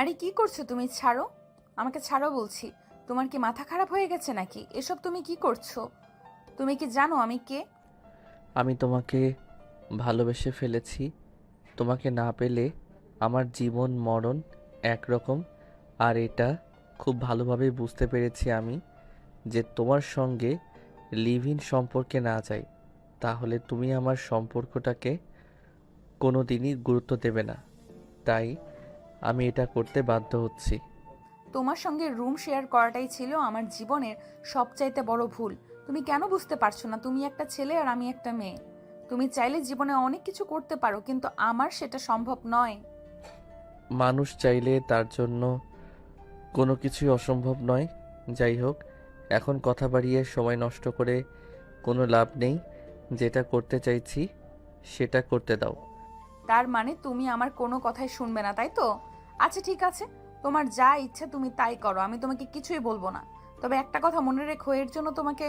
আরে কি করছো তুমি? ছাড়ো, আমাকে ছাড়ো বলছি। তোমার কি মাথা খারাপ হয়ে গেছে নাকি? এসব তুমি কি করছো? তুমি কি জানো আমি কে? আমি তোমাকে ভালোবেসে ফেলেছি। তোমাকে না পেলে আমার জীবন মরণ একরকম। আর এটা খুব ভালোভাবে বুঝতে পেরেছি আমি যে তোমার সঙ্গে লিভ ইন সম্পর্কে না যাই তাহলে তুমি আমার সম্পর্কটাকে কোনো দিনই গুরুত্ব দেবে না। তাই আমি এটা করতে বাধ্য হচ্ছি। তোমার সঙ্গে রুম শেয়ার করাটাই ছিল আমার জীবনের সবচাইতে বড় ভুল। তুমি কেন বুঝতে পারছো না? তুমি একটা ছেলে আর আমি একটা মেয়ে। তুমি চাইলে জীবনে অনেক কিছু করতে পারো, কিন্তু আমার সেটা সম্ভব নয়। মানুষ চাইলে তার জন্য কোনো কিছুই অসম্ভব নয়। যাই হোক, এখন কথা বাড়িয়ে সময় নষ্ট করে কোনো লাভ নেই। যেটা করতে চাইছি সেটা করতে দাও। তার মানে তুমি আমার কোনো কথাই শুনবে না, তাই তো? আচ্ছা ঠিক আছে, তোমার যা ইচ্ছা তুমি তাই করো, আমি তোমাকে কিছুই বলবো না। তবে একটা কথা মনে রেখো, এর জন্য তোমাকে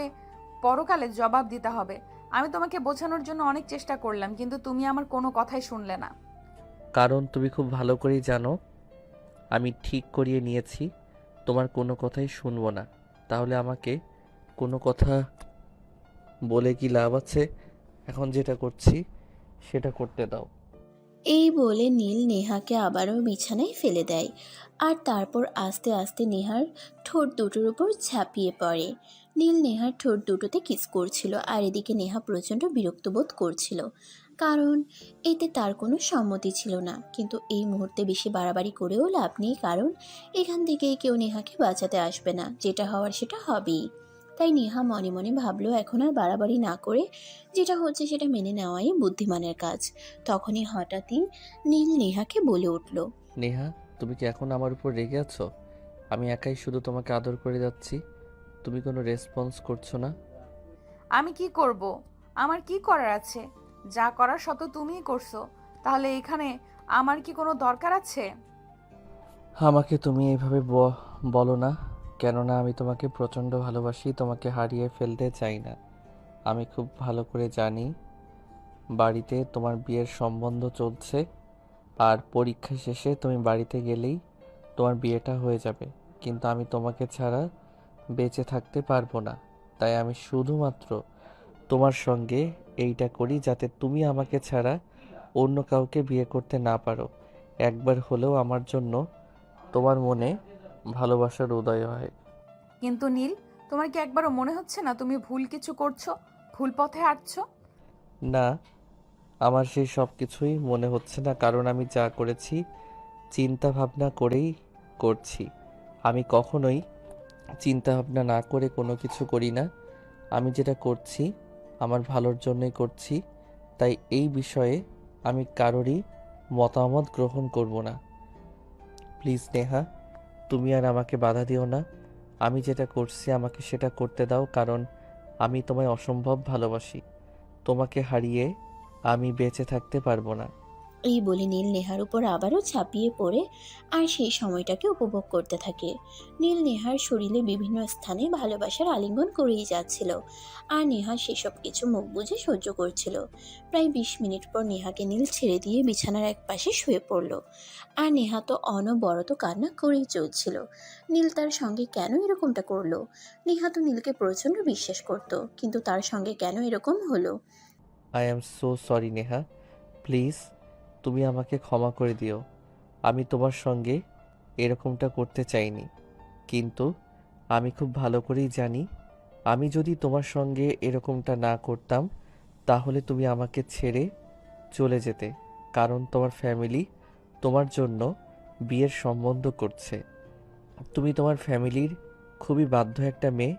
পরকালে জবাব দিতে হবে। আমি তোমাকে বোঝানোর জন্য অনেক চেষ্টা করলাম, কিন্তু তুমি আমার কোনো কথাই শুনলে না। কারণ তুমি খুব ভালো করেই জানো আমি ঠিক করিয়ে নিয়েছি তোমার কোনো কথাই শুনবো না। তাহলে আমাকে কোনো কথা বলে কি লাভ আছে? এখন যেটা করছি সেটা করতে দাও। এই বলে নীল নেহাকে আবারও বিছানায় ফেলে দেয়। আর তারপর আস্তে আস্তে নেহার ঠোঁট দুটোর উপর ঝাঁপিয়ে পড়ে। নীল নেহার ঠোঁট দুটোতে কিস করছিল, আর এদিকে নেহা প্রচণ্ড বিরক্ত বোধ করছিল, কারণ এতে তার কোনো সম্মতি ছিল না। কিন্তু এই মুহূর্তে বেশি বাড়াবাড়ি করেও লাভ নেই, কারণ এখান থেকেই কেউ নেহাকে বাঁচাতে আসবে না। যেটা হওয়ার সেটা হবেই। তাই নেহা মনে মনে ভাবলো এখন আর বাড়াবাড়ি না করে যেটা হচ্ছে সেটা মেনে নেওয়াই বুদ্ধিমানের কাজ। তখনই হঠাৎই নীল নেহাকে বলে উঠল, নেহা, তুমি কি এখন আমার উপর রেগে আছো? আমি একাই শুধু তোমাকে আদর করে যাচ্ছি, তুমি কোনো রেসপন্স করছো না। আমি কি করব? আমার কি করার আছে? যা করার শত তুমিই করছো। তাহলে এখানে আমার কি কোনো দরকার আছে? আমাকে তুমি এইভাবে বলো না, কেননা আমি তোমাকে প্রচণ্ড ভালোবাসি, তোমাকে হারিয়ে ফেলতে চাই না। আমি খুব ভালো করে জানি বাড়িতে তোমার বিয়ের সম্বন্ধ চলছে, আর পরীক্ষা শেষে তুমি বাড়িতে গেলেই তোমার বিয়েটা হয়ে যাবে। কিন্তু আমি তোমাকে ছাড়া বেঁচে থাকতে পারবো না। তাই আমি শুধুমাত্র তোমার সঙ্গে এইটা করি যাতে তুমি আমাকে ছাড়া অন্য কাউকে বিয়ে করতে না পারো। একবার হলেও আমার জন্য তোমার মনে ভালোবাসার উদয় হয়। কিন্তু নীল, তোমার কি একবারও মনে হচ্ছে না তুমি ভুল কিছু করছো? ভুল পথে হাঁটছো? না, আমার সেই সব কিছুই মনে হচ্ছে না, কারণ আমি যা করেছি চিন্তা ভাবনা করেই করছি। আমি কখনোই চিন্তা ভাবনা না করে কোনো কিছু করি না। আমি যেটা করছি আমার ভালোর জন্যই করছি। তাই এই বিষয়ে আমি কারোরই মতামত গ্রহণ করব না। প্লিজ নেহা, তুমি আর আমাকে বাধা দিও না। আমি যেটা করছি আমাকে সেটা করতে দাও, কারণ আমি তোমায় অসম্ভব ভালোবাসি। তোমাকে হারিয়ে আমি বেঁচে থাকতে পারবো না। এই বলে নীল নেহার উপর আবারও ঝাঁপিয়ে পড়ে আর সেই সময়টাকে উপভোগ করতে থাকে। নীল নেহার শরীরে বিভিন্ন স্থানে ভালোবাসার আলিঙ্গন করেই যাচ্ছিল, আর নেহা সেসব কিছু মুখ বুজে সহ্য করছিল। প্রায় 20 মিনিট পর নেহাকে নীল ছেড়ে দিয়ে বিছানার এক পাশে শুয়ে পড়ল। আর নেহা তো অনবরত কান্না করেই চলছিল। নীল তার সঙ্গে কেন এরকমটা করলো? নেহা তো নীলকে প্রচণ্ড বিশ্বাস করত, কিন্তু তার সঙ্গে কেন এরকম হলো? I am so sorry Neha, please তুমি আমাকে ক্ষমা করে দিও। আমি তোমার সঙ্গে এরকমটা করতে চাইনি, কিন্তু আমি খুব ভালো করেই জানি আমি যদি তোমার সঙ্গে এরকমটা না করতাম তাহলে তুমি আমাকে ছেড়ে চলে যেতে। কারণ তোমার ফ্যামিলি তোমার জন্য বিয়ের সম্বন্ধ করছে। তুমি তোমার ফ্যামিলির খুবই বাধ্য একটা মেয়ে,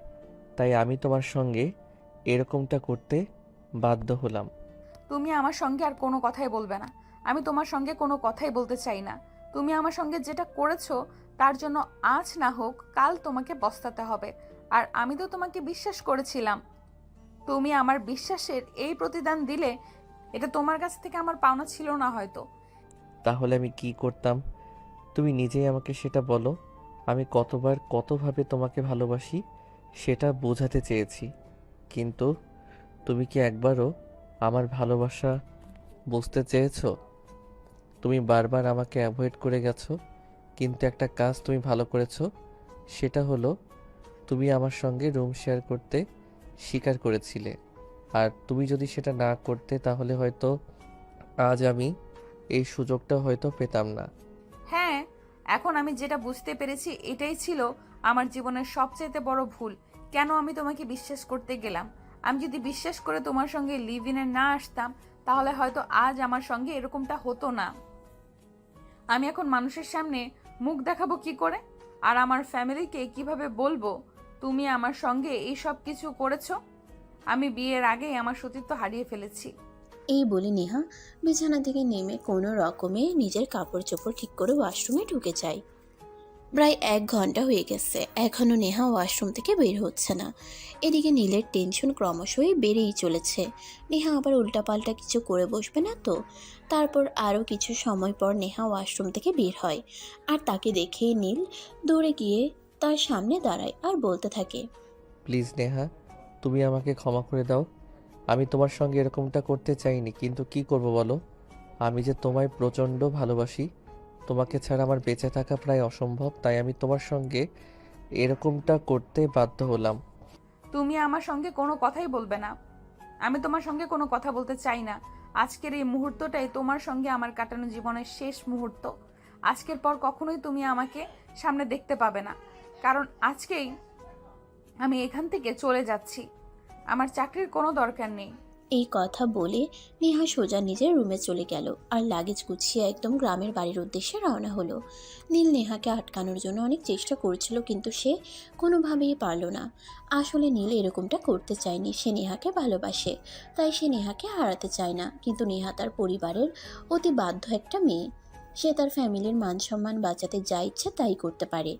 তাই আমি তোমার সঙ্গে এরকমটা করতে বাধ্য হলাম। তুমি আমার সঙ্গে আর কোনো কথাই বলবে না। আমি তোমার সঙ্গে কোনো কথাই বলতে চাই না। তুমি আমার সঙ্গে যেটা করেছো তার জন্য আজ না হোক কাল তোমাকে পস্তাতে হবে। আর আমি তো তোমাকে বিশ্বাস করেছিলাম। তুমি আমার বিশ্বাসের এই প্রতিদান দিলে, এটা তোমার কাছ থেকে আমার পাওনা ছিল না হয়তো। তাহলে আমি কি করতাম তুমি নিজেই আমাকে সেটা বলো। আমি কতবার কতভাবে তোমাকে ভালোবাসি সেটা বোঝাতে চেয়েছি, কিন্তু তুমি কি একবারও আমার ভালোবাসা বুঝতে চেয়েছো? তুমি বারবার আমাকে অ্যাভয়েড করে গেছো, কিন্তু একটা কাজ তুমি ভালো করেছো, সেটা হলো তুমি আমার সঙ্গে রুম শেয়ার করতে স্বীকার করেছিলে। আর তুমি যদি সেটা না করতে তাহলে হয়তো আজ আমি এই সুযোগটা হয়তো পেতাম না। হ্যাঁ, এখন আমি যেটা বুঝতে পেরেছি এটাই ছিল আমার জীবনের সবচেয়ে বড় ভুল। কেন আমি তোমাকে বিশ্বাস করতে গেলাম? আমি যদি বিশ্বাস করে তোমার সঙ্গে লিভ ইনে না আসতাম, তাহলে হয়তো আজ আমার সঙ্গে এরকমটা হতো না। আমি এখন মানুষের সামনে মুখ দেখাবো কি করে? আর আমার ফ্যামিলিকে কিভাবে বলবো তুমি আমার সঙ্গে এই সব কিছু করেছো? আমি বিয়ের আগেই আমার সতীত্ব হারিয়ে ফেলেছি। এই বলে নেহা বিছানা থেকে নেমে কোনো রকমে নিজের কাপড় চোপড় ঠিক করে ওয়াশরুমে ঢুকে যায়। প্রায় 1 ঘন্টা হয়ে গেছে, এখনও নেহা ওয়াশরুম থেকে বের হচ্ছে না। এদিকে নীলের টেনশন ক্রমশই বেড়েই চলেছে। নেহা আবার উল্টাপাল্টা কিছু করে বসবে না তো? তারপর আরও কিছু সময় পর নেহা ওয়াশরুম থেকে বের হয়, আর তাকে দেখে নীল দৌড়ে গিয়ে তার সামনে দাঁড়ায় আর বলতে থাকে, প্লিজ নেহা, তুমি আমাকে ক্ষমা করে দাও। আমি তোমার সঙ্গে এরকমটা করতে চাইনি, কিন্তু কি করব বলো? আমি যে তোমায় প্রচণ্ড ভালোবাসি। তোমাকে ছাড়া আমার বেঁচে থাকা প্রায় অসম্ভব, তাই আমি তোমার সঙ্গে এরকমটা করতে বাধ্য হলাম। তুমি আমার সঙ্গে কোনো কথাই বলবে না। আমি তোমার সঙ্গে কোনো কথা বলতে চাই না। আজকের এই মুহূর্তটাই তোমার সঙ্গে আমার কাটানো জীবনের শেষ মুহূর্ত। আজকের পর কখনোই তুমি আমাকে সামনে দেখতে পাবে না, কারণ আজকেই আমি এখান থেকে চলে যাচ্ছি। আমার চাকরির কোনো দরকার নেই। এই কথা বলে নেহা সোজা নিজের রুমে চলে গেল আর লাগেজ গুছিয়ে একদম গ্রামের বাড়ির উদ্দেশ্যে রওনা হলো। নীল নেহাকে আটকানোর জন্য অনেক চেষ্টা করছিল, কিন্তু সে কোনোভাবেই পারল না। আসলে নীল এরকমটা করতে চায়নি, সে নেহাকে ভালোবাসে, তাই সে নেহাকে হারাতে চায় না। কিন্তু নেহা তার পরিবারের অতি বাধ্য একটা মেয়ে, সে তার ফ্যামিলির মান সম্মান বাঁচাতে যা ইচ্ছে তাই করতে পারে।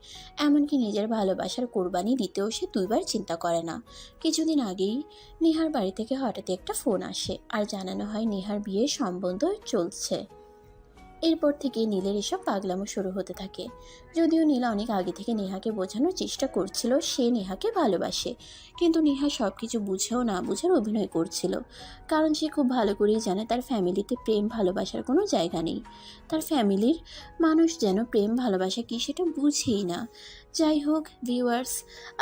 এমনকি নিজের ভালোবাসার কোরবানি দিতেও সে দুইবার চিন্তা করে না। কিছুদিন আগেই নেহার বাড়ি থেকে হঠাৎ একটা ফোন আসে আর জানানো হয় নেহার বিয়ের সম্বন্ধ চলছে। এরপর থেকে নীলের এসব পাগলামো শুরু হতে থাকে। যদিও নীলা অনেক আগে থেকে নেহাকে বোঝানোর চেষ্টা করছিল সে নেহাকে ভালোবাসে, কিন্তু নেহা সব কিছু বুঝেও না বুঝার অভিনয় করছিল। কারণ সে খুব ভালো করেই জানে তার ফ্যামিলিতে প্রেম ভালোবাসার কোনো জায়গা নেই। তার ফ্যামিলির মানুষ যেন প্রেম ভালোবাসা কি সেটা বুঝেই না। যাই হোক ভিউয়ার্স,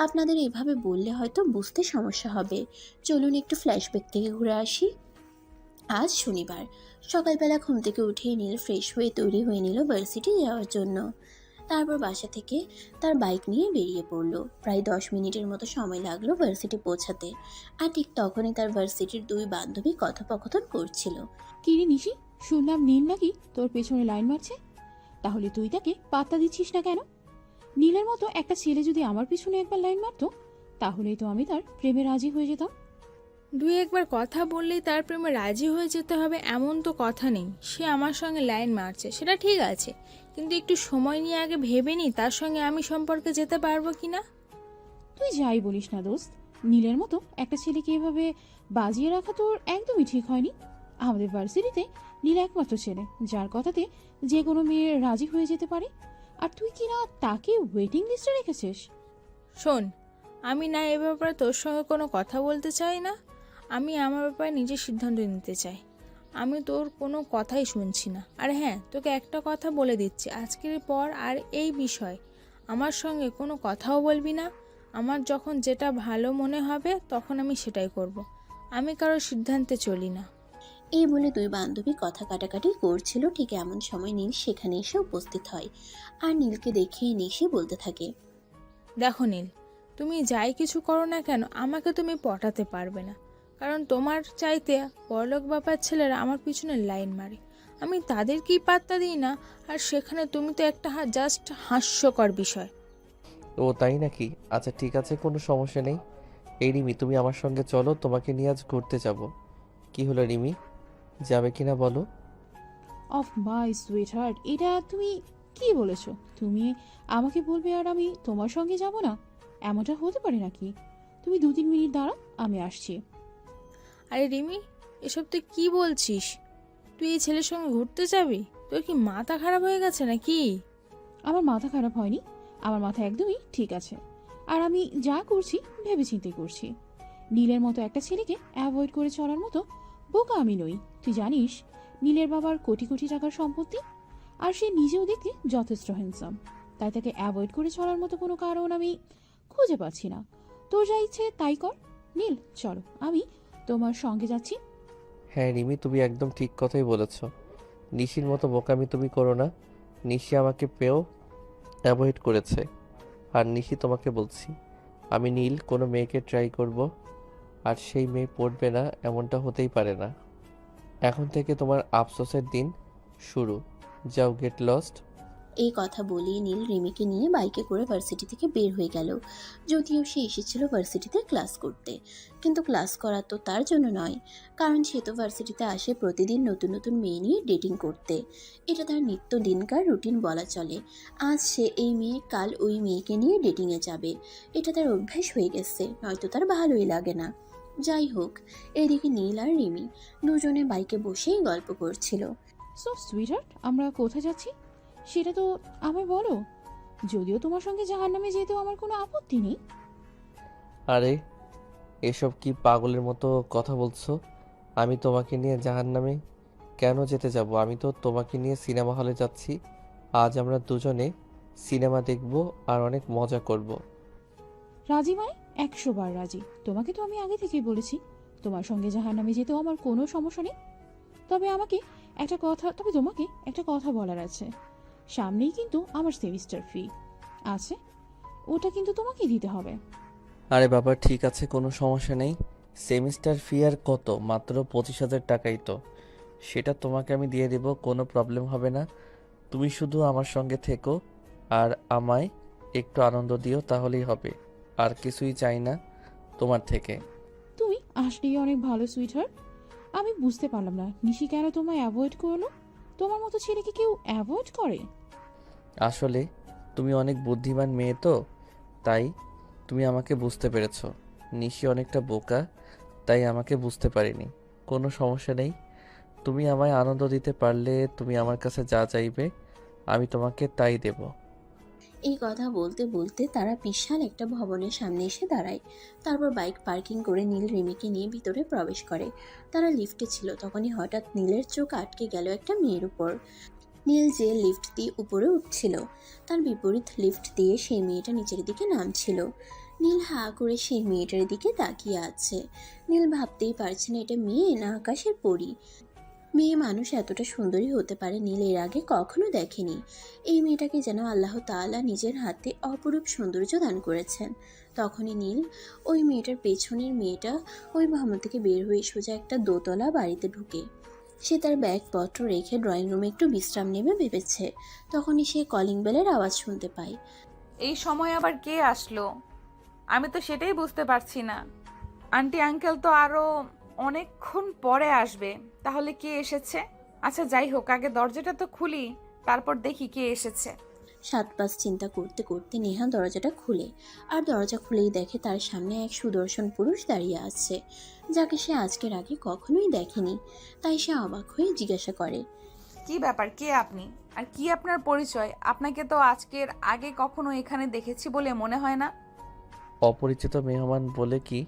আপনাদের এভাবে বললে হয়তো বুঝতে সমস্যা হবে। চলুন একটু ফ্ল্যাশব্যাক থেকে ঘুরে আসি। আজ শনিবার সকালবেলা ঘুম থেকে উঠেই নীল ফ্রেশ হয়ে তৈরি হয়ে নিল ভার্সিটি যাওয়ার জন্য। তারপর বাসা থেকে তার বাইক নিয়ে বেরিয়ে পড়লো। প্রায় 10 মিনিটের মতো সময় লাগলো ভার্সিটি পৌঁছাতে। আর ঠিক তখনই তার ভার্সিটির 2 বান্ধবী কথোপকথন করছিল। কিরে নিশি, শুনলাম নীল নাকি তোর পেছনে লাইন মারছে। তাহলে তুই তাকে পাত্তা দিচ্ছিস না কেন? নীলের মতো একটা ছেলে যদি আমার পিছনে একবার লাইন মারতো, তাহলেই তো আমি তার প্রেমে রাজি হয়ে যেতাম। দুই একবার কথা বললেই তার প্রেমে রাজি হয়ে যেতে হবে এমন তো কথা নেই। সে আমার সঙ্গে লাইন মারছে সেটা ঠিক আছে, কিন্তু একটু সময় নিয়ে আগে ভেবে নি তার সঙ্গে আমি সম্পর্কে যেতে পারবো কি না। তুই যাই বলিস না দোস্ত, নীলের মতো একটা ছেলেকে এভাবে বাজিয়ে রাখা তোর একদমই ঠিক হয়নি। আমাদের ভার্সিটিতে নীল একমাত্র ছেলে যার কথাতে যে কোনো মেয়ে রাজি হয়ে যেতে পারে, আর তুই কিনা তাকে ওয়েটিং লিস্টে রেখেছিস। শোন, আমি না এ ব্যাপারে তোর সঙ্গে কোনো কথা বলতে চাই না। আমি আমার ব্যাপারে নিজের সিদ্ধান্ত নিতে চাই। আমি তোর কোনো কথাই শুনছি না। আর হ্যাঁ, তোকে একটা কথা বলে দিচ্ছি, আজকের পর আর এই বিষয় আমার সঙ্গে কোনো কথাও বলবি না। আমার যখন যেটা ভালো মনে হবে তখন আমি সেটাই করব। আমি কারোর সিদ্ধান্তে চলি না। এই বলে 2 বান্ধবী কথা কাটাকাটি করছিল। ঠিক এমন সময় নীল সেখানে এসে উপস্থিত হয় আর নীলকে দেখেই নিশি বলতে থাকে, দেখো নীল, তুমি যাই কিছু করো না কেন আমাকে তুমি পটাতে পারবে না। কারণ তোমার চাইতে বড়লোক বাবার ছেলেরা আমার পিছনে লাইন মারে, আমি তাদেরকেই পাত্তা দিই না। আর সেখানে তুমি তো একটা জাস্ট হাস্যকর বিষয়। ও তাই নাকি? আচ্ছা ঠিক আছে, কোনো সমস্যা নেই। এই রিমি, তুমি আমার সঙ্গে চলো, তোমাকে নিয়ে আজ ঘুরতে যাব। কি হলো রিমি, যাবে কিনা বলো? অফ মাই সুইট হার্ট, এটা তুমি কি বলেছো? তুমি আমাকে বলবে আর আমি তোমার সঙ্গে যাব না? এমনটা হতে পারে নাকি? তুমি 2-3 মিনিট দাঁড়াও, আমি আসছি। আরে রিমি, এসব তুই কি বলছিস? তুই এই ছেলের সঙ্গে ঘুরতে যাবি? তোর কি মাথা খারাপ হয়ে গেছে নাকি? আমার মাথা খারাপ হয়নি, আমার মাথা একদমই ঠিক আছে। আর আমি যা করছি ভেবেচিন্তে করছি। নীলের মতো একটা ছেলেকে অ্যাভয়েড করে চলার মতো বোকা আমি নই। তুই জানিস নীলের বাবার কোটি কোটি টাকার সম্পত্তি, আর সে নিজেও দেখতে যথেষ্ট হ্যান্ডসাম, তাই তাকে অ্যাভয়েড করে চলার মতো কোনো কারণ আমি খুঁজে পাচ্ছি না। তোর যা ইচ্ছে তাই কর। নীল, চলো, আমি তোমার সঙ্গে যাচ্ছি। হ্যাঁ রিমি, তুমি একদম ঠিক কথাই বলেছ। নিশির মতো বোকামি তুমি করো না। নিশি আমাকে পেয়েও অ্যাভয়েড করেছে, আর নিশি তোমাকে বলছি, আমি নীল কোনো মেয়েকে ট্রাই করব, আর সেই মেয়ে পড়বে না এমনটা হতেই পারে না। এখন থেকে তোমার আফসোসের দিন শুরু। যাও, গেট লস্ট। এই কথা বলেই নীল রিমিকে নিয়ে বাইকে করে ভার্সিটি থেকে বের হয়ে গেল। যদিও সে এসেছিল ভার্সিটিতে ক্লাস করতে, কিন্তু ক্লাস করা তো তার জন্য নয়, কারণ সে তো ভার্সিটিতে আসে প্রতিদিন নতুন নতুন মেয়ে নিয়ে ডেটিং করতে। এটা তার নিত্য দিনকার রুটিন বলা চলে। আজ সে এই মেয়ে, কাল ওই মেয়েকে নিয়ে ডেটিংয়ে যাবে। এটা তার অভ্যাস হয়ে গেছে, নয়তো তার ভালোই লাগে না। যাই হোক, এদিকে নীল আর রিমি দুজনে বাইকে বসেই গল্প করছিল। সো সুইটহার্ট, আমরা কোথায় যাচ্ছি সেটা তো আমায় বলো। যদিও তোমার সঙ্গে জাহান্নামে যেতেও আমার কোনো আপত্তি নেই। আরে এসব কি পাগলের মতো কথা বলছো? আমি তোমাকে নিয়ে জাহান্নামে কেন যেতে যাব? আমি তো তোমাকে নিয়ে সিনেমা হলে যাচ্ছি। আজ আমরা দুজনে সিনেমা দেখব আর অনেক মজা করব। রাজি মানে 100 বার রাজি। তোমাকে তো আমি আগে থেকেই বলেছি তোমার সঙ্গে জাহান্নামে যেতেও আমার কোনো সমস্যা নেই। তবে তোমাকে একটা কথা বলার আছে। সামনেই কিন্তু আমার সেমিস্টার ফি আছে, ওটা কিন্তু তোমাকে দিতে হবে। আরে বাবা, ঠিক আছে, কোনো সমস্যা নেই। সেমিস্টার ফি আর কত? মাত্র 25,000 টাকাই তো। সেটা তোমাকে আমি দিয়ে দেব, কোনো প্রবলেম হবে না। তুমি শুধু আমার সঙ্গে থেকো আর আমায় একটু আনন্দ দিও, তাহলেই হবে। আর কিছুই চাই না তোমার থেকে। তুমি আসলেই অনেক ভালো সুইটহার্ট। আমি বুঝতে পারলাম না নিশি কেন তোমায় অ্যাভয়েড করলো। তোমার মতো ছেলেকে কেউ অ্যাভয়েড করে? আসলে তুমি অনেক বুদ্ধিমান মেয়ে তো, তাই তুমি আমাকে বুঝতে পেরেছো। নিশি অনেকটা বোকা, তাই আমাকে বুঝতে পারিনি। কোনো সমস্যা নেই। তুমি আমায় আনন্দ দিতে পারলে তুমি আমার কাছে যা চাইবে আমি তোমাকে তাই দেব। এই কথা বলতে বলতে তারা বিশাল একটা ভবনের সামনে এসে দাঁড়ায়। তারপর বাইক পার্কিং করে নীল রিমিকে নিয়ে ভিতরে প্রবেশ করে। তারা লিফটে ছিল, তখনই হঠাৎ নীলের চোখ আটকে গেল একটা মেয়ের উপর। নীল যে লিফট দিয়ে উপরে উঠছিল, তার বিপরীত লিফট দিয়ে সেই মেয়েটা নিচের দিকে নামছিল। নীল হা করে সেই মেয়েটার দিকে তাকিয়ে আছে। নীল ভাবতেই পারছে না এটা মেয়ে না আকাশের পরী। মেয়ে মানুষ এতটা সুন্দরী হতে পারে নীল এর আগে কখনো দেখেনি। এই মেয়েটাকে যেন আল্লাহ তাআলা নিজের হাতে অপরূপ সৌন্দর্য দান করেছেন। তখনই নীল ওই মেয়েটার পেছনের মেয়েটা ওই ভবন থেকে বের হয়ে সোজা একটা দোতলা বাড়িতে ঢুকে। সে তার ব্যাগপত্র রেখে ড্রয়িং রুমে একটু বিশ্রাম নেবে ভেবেছে। তখনই সে কলিং বেলের আওয়াজ শুনতে পায়। এই সময় আবার কে আসলো? আমি তো সেটাই বুঝতে পারছি না। আন্টি আঙ্কেল তো আরো অনেকক্ষণ পরে আসবে, তাহলে কে এসেছে? আচ্ছা যাই হোক, আগে দরজাটা তো খুলি, তারপর দেখি কে এসেছে। 7-5 চিন্তা করতে করতে নেহা দরজাটা খুলে, আর দরজা খুলেই দেখে তার সামনে এক সুদর্শন পুরুষ দাঁড়িয়ে আছে, যাকে সে আজকের আগে কখনোই দেখেনি। তাই সে অবাক হয়ে জিজ্ঞাসা করে, কি ব্যাপার, কে আপনি? আর কি আপনার পরিচয়? আপনাকে তো আজকের আগে কখনো এখানে দেখেছি বলে মনে হয় না। অপরিচিত মেহমান বলে কি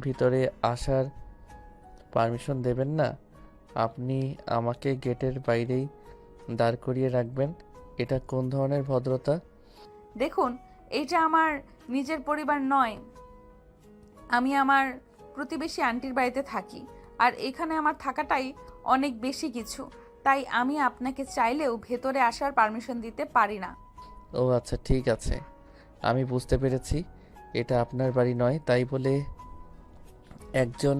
ভিতরে আসার পারমিশন দেবেন না? আপনি আমাকে গেটের বাইরেই দাঁড় করিয়ে রাখবেন? এটা কোন ধরনের ভদ্রতা? দেখুন, এইটা আমার নিজের পরিবার নয়। আমি আমার প্রতিবেশী আন্টির বাড়িতে থাকি, আর এখানে আমার থাকাটাই অনেক বেশি কিছু। তাই আমি আপনাকে চাইলেও ভেতরে আসার পারমিশন দিতে পারি না। ও আচ্ছা, ঠিক আছে, আমি বুঝতে পেরেছি এটা আপনার বাড়ি নয়। তাই বলে একজন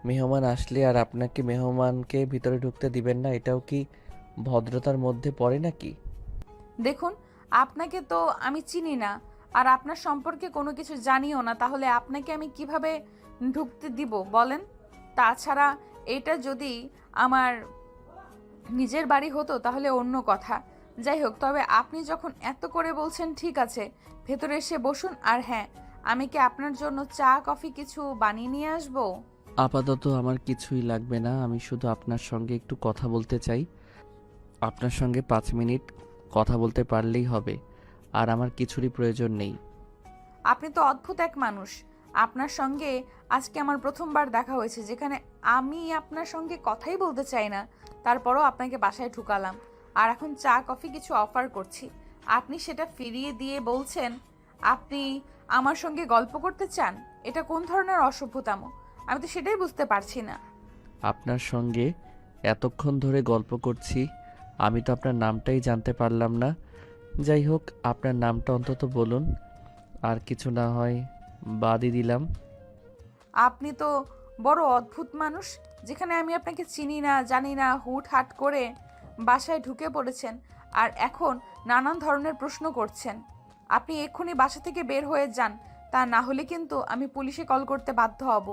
মেহমান আসলে আর আপনাকে মেহমানকে ভিতরে ঢুকতে দিবেন না, এটাও কি ভদ্রতার মধ্যে পড়ে নাকি? দেখুন, আপনাকে তো আমি চিনি না, আর আপনার সম্পর্কে কোনো কিছু জানিও না, তাহলে আপনাকে আমি কিভাবে ঢুকতে দিব বলেন? তাছাড়া এটা যদি আমার নিজের বাড়ি হতো তাহলে অন্য কথা। যাই হোক, তবে আপনি যখন এত করে বলছেন, ঠিক আছে, ভেতরে এসে বসুন। আর হ্যাঁ, আমি কি আপনার জন্য চা কফি কিছু বানিয়ে নিয়ে আসবো? আপাতত আমার কিছুই লাগবে না, আমি শুধু আপনার সঙ্গে একটু কথা বলতে চাই। আপনার সঙ্গে 5 মিনিট কথা বলতে পারলেই হবে, আর আমার কিছুরই প্রয়োজন নেই। আপনি তো অদ্ভুত এক মানুষ। আপনার সঙ্গে আজকে আমার প্রথমবার দেখা হয়েছে, যেখানে আমি আপনার সঙ্গে কথাই বলতে চাই না, তারপরও আপনাকে বাসায় ঢুকালাম। আর এখন চা কফি কিছু অফার করছি, আপনি সেটা ফিরিয়ে দিয়ে বলছেন আপনি আমার সঙ্গে গল্প করতে চান। এটা কোন ধরনের অসভ্যতাম? আমি তো সেটাই বুঝতে পারছি না। আপনার সঙ্গে এতক্ষণ ধরে গল্প করছি, আমি তো আপনার নামটাই জানতে পারলাম না। যাই হোক, আপনার নামটা অন্তত বলুন, আর কিছু না হয় বাদই দিলাম। আপনি তো বড় অদ্ভুত মানুষ। যেখানে আমি আপনাকে চিনি না জানি না, হুটহাট করে বাসায় ঢুকে পড়েছেন আর এখন নানান ধরনের প্রশ্ন করছেন। আপনি এক্ষুনি বাসা থেকে বের হয়ে যান, তা না হলে কিন্তু আমি পুলিশে কল করতে বাধ্য হব।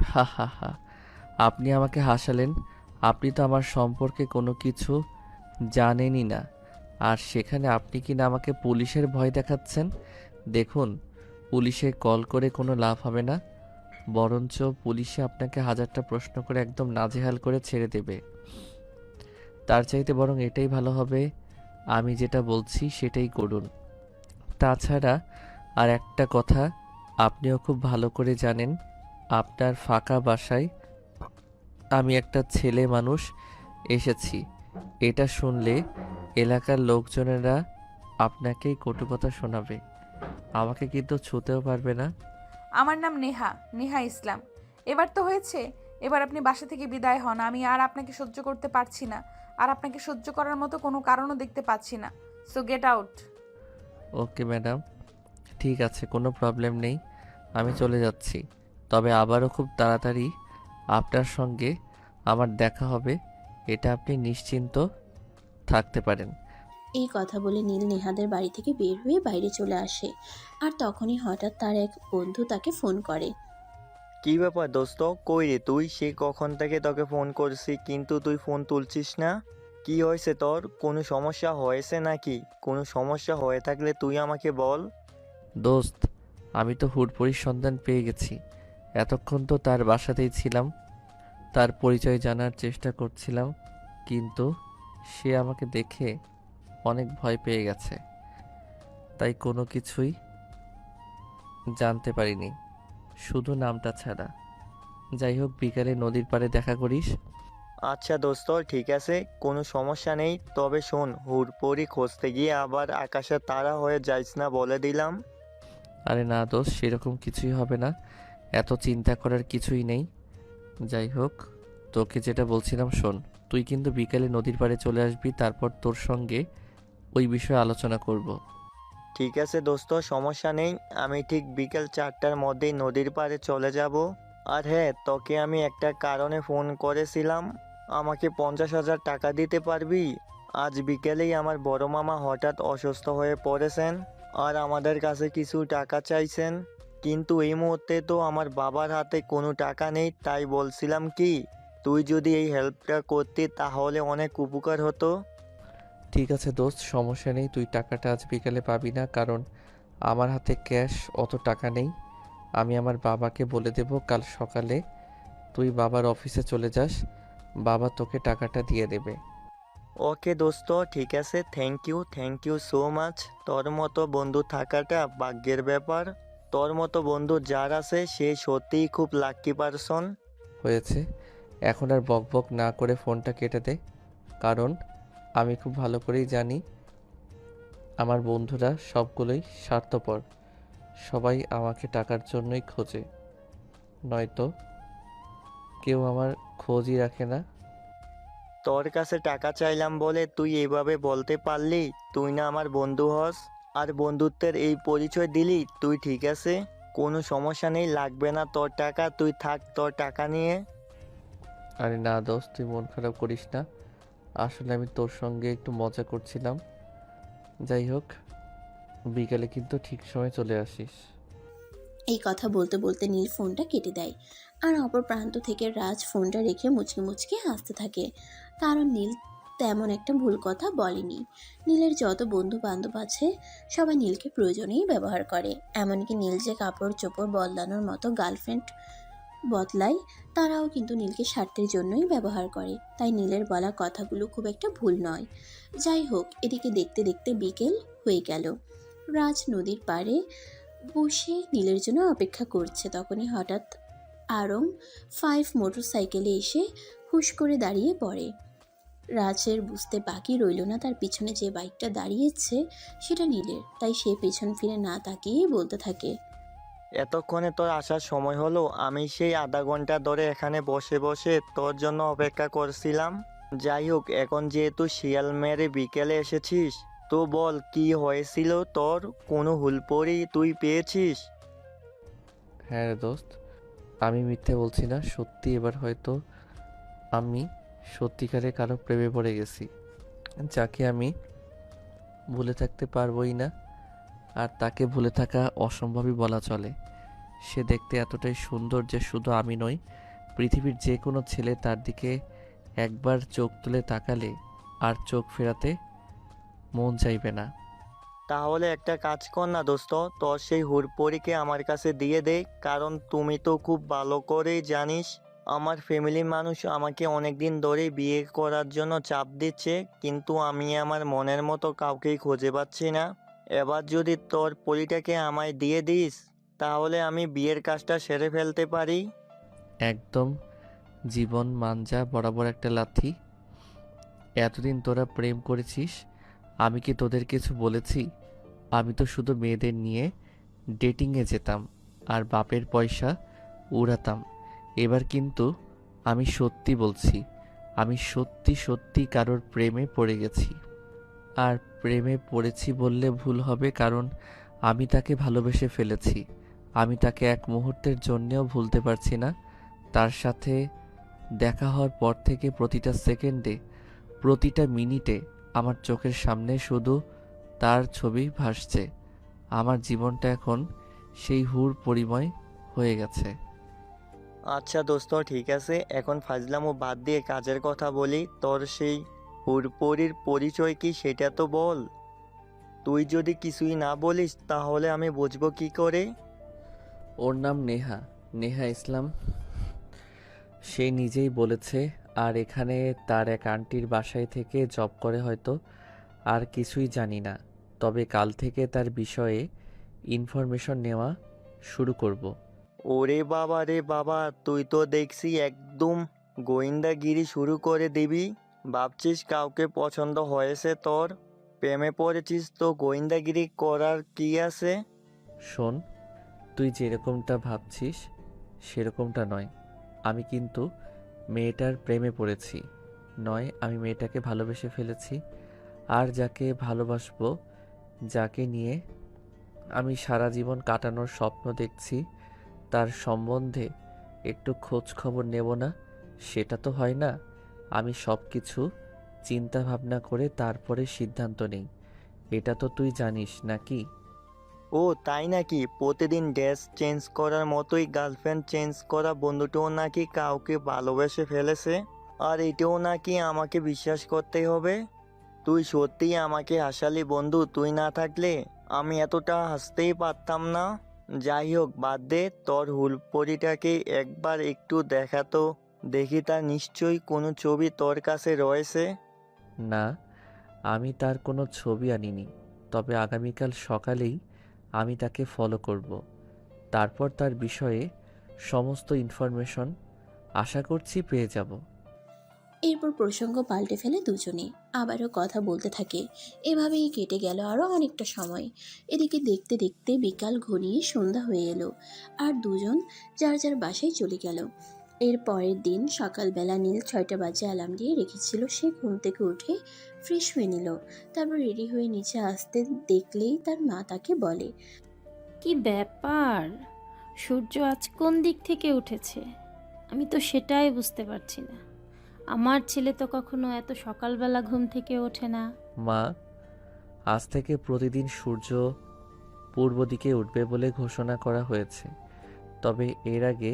হা হা হা, আপনি আমাকে হাসালেন। আপনি তো আমার সম্পর্কে কোনো কিছু জানেনই না, আর সেখানে আপনি কিনা আমাকে পুলিশের ভয় দেখাচ্ছেন। দেখুন, পুলিশে কল করে কোনো লাভ হবে না, বরঞ্চ পুলিশে আপনাকে হাজারটা প্রশ্ন করে একদম নাজেহাল করে ছেড়ে দেবে। তার চাইতে বরং এটাই ভালো হবে, আমি যেটা বলছি সেটাই করুন। তাছাড়া আর একটা কথা, আপনিও খুব ভালো করে জানেন আপনার ফাঁকা বাসায় আমি একটা ছেলে মানুষ এসেছি। এটা শুনলে এলাকার লোকজনেরা আপনাকেই কটু কথা শোনাবে, আমাকে কিন্তু ছুঁতেও পারবে না। আমার নাম নেহা, নেহা ইসলাম। এবার তো হয়েছে, এবার আপনি বাসা থেকে বিদায় হন। আমি আর আপনাকে সহ্য করতে পারছি না, আর আপনাকে সহ্য করার মতো কোনো কারণও দেখতে পাচ্ছি না। So get out. Okay madam, ঠিক আছে, কোনো প্রবলেম নেই, আমি চলে যাচ্ছি। তবে আবারও খুব তাড়াতাড়ি আপনার সঙ্গে আমার দেখা হবে, এটা আপনি নিশ্চিন্ত থাকতে পারেন। এই কথা বলে নীল নেহাদের বাড়ি থেকে বের হয়ে বাইরে চলে আসে। আর তখনই হঠাৎ তার এক বন্ধু তাকে ফোন করে। কি ব্যাপার দোস্ত, কই রে তুই? সে কখন থেকে তোকে ফোন করছি কিন্তু তুই ফোন তুলছিস না। কি হয়েছে তোর? কোনো সমস্যা হয়েছে নাকি? কোনো সমস্যা হয়ে থাকলে তুই আমাকে বল। দোস্ত, আমি তো হুড়পড়ির সন্ধান পেয়ে গেছি। এতক্ষণ তো তার বাসাতেই ছিলাম, তার পরিচয় জানার চেষ্টা করছিলাম, কিন্তু সে আমাকে দেখে অনেক ভয় পেয়ে গেছে, তাই কোনো কিছুই জানতে পারিনি, শুধু নামটা ছাড়া। যাই হোক, বিকালে নদীর পাড়ে দেখা করিস। আচ্ছা দোস্ত, ঠিক আছে, কোনো সমস্যা নেই। তবে শোন, হুড়পড়ি খুঁজতে গিয়ে আবার আকাশের তারা হয়ে যাইস না, বলে দিলাম। আরে না দোস্ত, সেরকম কিছুই হবে না, এত চিন্তা করার কিছুই নেই। যাই হোক, তোকে যেটা বলছিলাম শোন, তুই কিন্তু বিকালে নদীর পাড়ে চলে আসবি, তারপর তোর সঙ্গে ওই বিষয়ে আলোচনা করব। ঠিক আছে দোস্ত, সমস্যা নেই। আমি ঠিক বিকেল 4টার মধ্যেই নদীর পাড়ে চলে যাব। আর হ্যাঁ, তোকে আমি একটা কারণে ফোন করেছিলাম। আমাকে 50,000 টাকা দিতে পারবি? আজ বিকেলেই আমার বড় মামা হঠাৎ অসুস্থ হয়ে পড়েছেন আর আমাদের কাছে কিছু টাকা চাইছেন। কিন্তু এই মুহূর্তে তো আমার বাবার হাতে কোনো টাকা নেই, তাই বলছিলাম কি, তুই যদি এই হেল্পটা করতি তাহলে অনেক উপকার হতো। ঠিক আছে দোস্ত, সমস্যা নেই, তুই টাকাটা আজ বিকালে পাবি না, কারণ আমার হাতে ক্যাশ অত টাকা নেই। আমি আমার বাবাকে বলে দেব কাল সকালে তুই বাবার অফিসে চলে যাস, বাবা তোকে টাকাটা দিয়ে দেবে। ওকে দোস্ত, ঠিক আছে, থ্যাংক ইউ সো মাচ। তোর মতো বন্ধু থাকাটা ভাগ্যের ব্যাপার। তোর মতো বন্ধু যার আছে সে সত্যিই খুব লাকি পারসন। হয়েছে, এখন আর বক বক না করে ফোনটা কেটে দে, কারণ আমি খুব ভালো করেই জানি আমার বন্ধুরা সবগুলোই স্বার্থপর, সবাই আমাকে টাকার জন্যই খোঁজে, নয়তো কেউ আমার খোঁজই রাখে না। তোর কাছে টাকা চাইলাম বলে তুই এভাবে বলতে পারলি? তুই না আমার বন্ধু হস, আর বন্ধুত্বের এই পরিচয় দিলি তুই? ঠিক আছে, কোনো সমস্যা নেই, লাগবে না তোর টাকা, তুই থাক তোর টাকা নিয়ে। আরে না দোস্ত, তুই মন খারাপ করিস না, আসলে আমি তোর সঙ্গে একটু মজা করছিলাম। যাই হোক, বিকালে কিন্তু ঠিক সময় চলে আসিস। এই কথা বলতে বলতে নীল ফোনটা কেটে দেয়। আর অপর প্রান্ত থেকে রাজ ফোনটা রেখে মুচকি মুচকি হাসতে থাকে, কারণ নীল তেমন একটা ভুল কথা বলেনি। নীলের যত বন্ধু বান্ধব আছে সবাই নীলকে প্রয়োজনেই ব্যবহার করে। এমনকি নীল যে কাপড় চোপড় বদলানোর মতো গার্লফ্রেন্ড বদলায়, তারাও কিন্তু নীলকে স্বার্থের জন্যই ব্যবহার করে। তাই নীলের বলা কথাগুলো খুব একটা ভুল নয়। যাই হোক, এদিকে দেখতে দেখতে বিকেল হয়ে গেল। রাজ নদীর পাড়ে বসে নীলের জন্য অপেক্ষা করছে। তখনই হঠাৎ আরং 5 মোটরসাইকেলে এসে হুশ করে দাঁড়িয়ে পড়ে। রাজের বুঝতে বাকি রইল না তার পিছনে যে বাইকটা দাঁড়িয়েছে সেটা নীলের, তাই সে পেছন ফিরে না তাকিয়েই বলতে থাকে, এতক্ষণে তোর আসার সময় হলো? আমি সেই আধা ঘন্টা ধরে এখানে বসে বসে তোর জন্য অপেক্ষা করছিলাম। যাই হোক, এখন যেহেতু শিয়াল মেরে বিকেলে এসেছিস, তো বল কি হয়েছিল তোর? কোনো হুলপড়ি তুই পেয়েছিস? হ্যাঁ রে দোস্ত, আমি মিথ্যে বলছি না, সত্যি এবার হয়তো আমি সত্যিকারে কারো প্রেমে পড়ে গেছি, যাকে আমি ভুলে থাকতে পারবোই না। আর তাকে ভুলে থাকা অসম্ভবই বলা চলে। সে দেখতে এতটাই সুন্দর যে শুধু আমি নই, পৃথিবীর যে কোনো ছেলে তার দিকে একবার চোখ তুলে তাকালে আর চোখ ফেরাতে মন চাইবে না। তাহলে একটা কাজ কর না দোস্ত, তোর সেই হুড়পড়িকে আমার কাছে দিয়ে দে। কারণ তুমি তো খুব ভালো করেই জানিস আমার ফ্যামিলির মানুষ আমাকে অনেক দিন ধরেই বিয়ে করার জন্য চাপ দিচ্ছে, কিন্তু আমি আমার মনের মতো কাউকেই খুঁজে পাচ্ছি না। এবার যদি তোর পরিটাকে আমায় দিয়ে দিস, তাহলে আমি বিয়ের কাজটা সেরে ফেলতে পারি। একদম জীবন মাঞ্জা বরাবর একটা লাথি। এতদিন তোরা প্রেম করেছিস, আমি কি তোদের কিছু বলেছি? আমি তো শুধু মেয়েদের নিয়ে ডেটিংয়ে যেতাম আর বাপের পয়সা উড়াতাম। এবার কিন্তু আমি সত্যি বলছি, আমি সত্যি সত্যি কারোর প্রেমে পড়ে গেছি। আর প্রেমে পড়েছি বললে ভুল হবে, কারণ আমি তাকে ভালোবেসে ফেলেছি। আমি তাকে এক মুহূর্তের জন্যেও ভুলতে পারছি না। তার সাথে দেখা হওয়ার পর থেকে প্রতিটা সেকেন্ডে, প্রতিটা মিনিটে আমার চোখের সামনে শুধু তার ছবি ভাসছে। আমার জীবনটা এখন সেই হুর পরিময় হয়ে গেছে। আচ্ছা দোস্ত, ঠিক আছে, এখন ফাজলামো বাদ দিয়ে কাজের কথা বলি। তোর সেই হুড়পড়ির পরিচয় কি সেটা তো বল। তুই যদি কিছুই না বলিস তাহলে আমি বুঝবো কি করে? ওর নাম নেহা, নেহা ইসলাম। সে নিজেই বলেছে, আর এখানে তার এক আন্টির বাসায় থেকে জব করে হয়তো। আর কিছুই জানি না, তবে কাল থেকে তার বিষয়ে ইনফরমেশন নেওয়া শুরু করব। ওরে বাবা রে বাবা, তুই তো দেখছি একদম গোয়েন্দাগিরি শুরু করে দিবি। ভাবছিস কাউকে পছন্দ হয়েছে তোর, প্রেমে পড়েছিস, তো গোয়েন্দাগিরি করার কি আছে? শোন, তুই যেরকমটা ভাবছিস সেরকমটা নয়। আমি কিন্তু মেয়েটার প্রেমে পড়েছি নয়, আমি মেয়েটাকে ভালোবেসে ফেলেছি। আর যাকে ভালোবাসবো, যাকে নিয়ে আমি সারা জীবন কাটানোর স্বপ্ন দেখছি, তার সম্বন্ধে একটু খোঁজ খবর নেব না? সেটা তো হয় না। আমি সব কিছু চিন্তা ভাবনা করে তারপরে সিদ্ধান্ত নেই। এটা তো তুই জানিস নাকি? ও তাই নাকি? প্রতিদিন ড্রেস চেঞ্জ করার মতোই গার্লফ্রেন্ড চেঞ্জ করা বন্ধুটাও নাকি কাউকে ভালোবেসে ফেলেছে, আর এটাও নাকি আমাকে বিশ্বাস করতে হবে? তুই সত্যিই আমাকে হাসালি বন্ধু, তুই না থাকলে আমি এতটা হাসতেই পারতাম না। যাই হোক, বাদ দে, তোর হুলপরিটাকে একবার একটু দেখাতো, দেখি তার নিশ্চয়ই কোনো ছবি তোর কাছে রয়েছে। না, আমি তার কোনো ছবি আনিনি, তবে আগামীকাল সকালেই আমি তাকে ফলো করব। তারপর তার বিষয়ে সমস্ত ইনফরমেশন আশা করছি পেয়ে যাব। এরপর প্রসঙ্গ পাল্টে ফেলে দুজনে, আবারও কথা বলতে থাকে। এভাবেই কেটে গেল আরও অনেকটা সময়। এদিকে দেখতে দেখতে বিকাল ঘনিয়ে সন্ধ্যা হয়ে এলো, আর দুজন যার যার বাসায় চলে গেল। এর পরের দিন সকালবেলা নীল 6টা বাজে অ্যালার্ম দিয়ে রেখেছিল। সে ঘুম থেকে উঠে ফ্রেশ হয়ে নিল, তারপর রেডি হয়ে নিচে আসতে দেখলেই তার মা তাকে বলে, কি ব্যাপার, সূর্য আজ কোন দিক থেকে উঠেছে? আমি তো সেটাই বুঝতে পারছি না। আমার ছেলে তো কখনো এত সকালবেলা ঘুম থেকে ওঠে না। মা, আজ থেকে প্রতিদিন সূর্য পূর্ব দিকে উঠবে বলে ঘোষণা করা হয়েছে, তবে এর আগে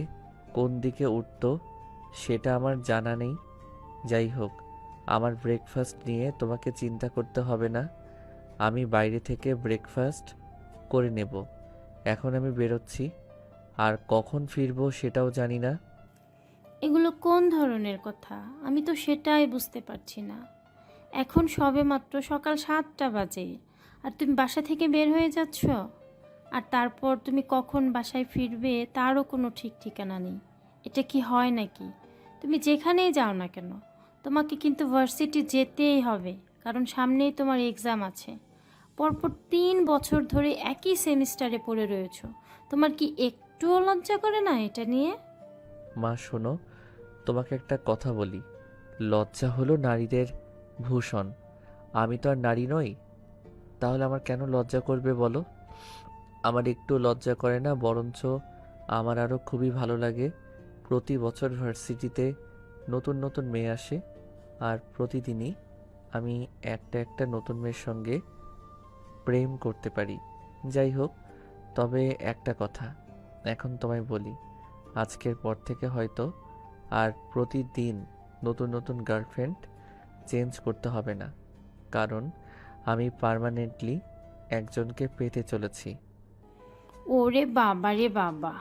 কোন দিকে উঠতো সেটা আমার জানা নেই। যাই হোক, আমার ব্রেকফাস্ট নিয়ে তোমাকে চিন্তা করতে হবে না, আমি বাইরে থেকে ব্রেকফাস্ট করে নেব। এখন আমি বেরোচ্ছি, আর কখন ফিরবো সেটাও জানি না। এগুলো কোন ধরনের কথা? আমি তো সেটাই বুঝতে পারছি না। এখন সবে মাত্র সকাল 7টা বাজে, আর তুমি বাসা থেকে বের হয়ে যাচ্ছ। আর তারপর তুমি কখন বাসায় ফিরবে তারও কোনো ঠিক ঠিকানা নেই। এটা কি হয় নাকি? তুমি যেখানেই যাও না কেন, তোমাকে কিন্তু ভার্সিটি যেতেই হবে, কারণ সামনেই তোমার এক্সাম আছে। পরপর 3 বছর ধরে একই সেমিস্টারে পড়ে রয়েছো। তোমার কি একটুও লজ্জা করে না এটা নিয়ে? মা শোনো, তোমাকে একটা কথা বলি। লজ্জা হলো নারীদের ভূষণ। আমি তো আর নারী নই, তাহলে আমার কেন লজ্জা করবে বলো? আমার একটু লজ্জা করে না, বরঞ্চ আমার আরও খুবই ভালো লাগে। প্রতি বছর ভার্সিটিতে নতুন নতুন মেয়ে আসে, আর প্রতিদিনই আমি একটা একটা নতুন মেয়ের সঙ্গে প্রেম করতে পারি। যাই হোক, তবে একটা কথা এখন তোমায় বলি, আজকের পর থেকে হয়তো আর প্রতিদিন নতুন নতুন গার্লফ্রেন্ড চেঞ্জ করতে হবে না, কারণ আমি পার্মানেন্টলি একজনকে পেতে চলেছি। ওরে বাবা রে বাবা,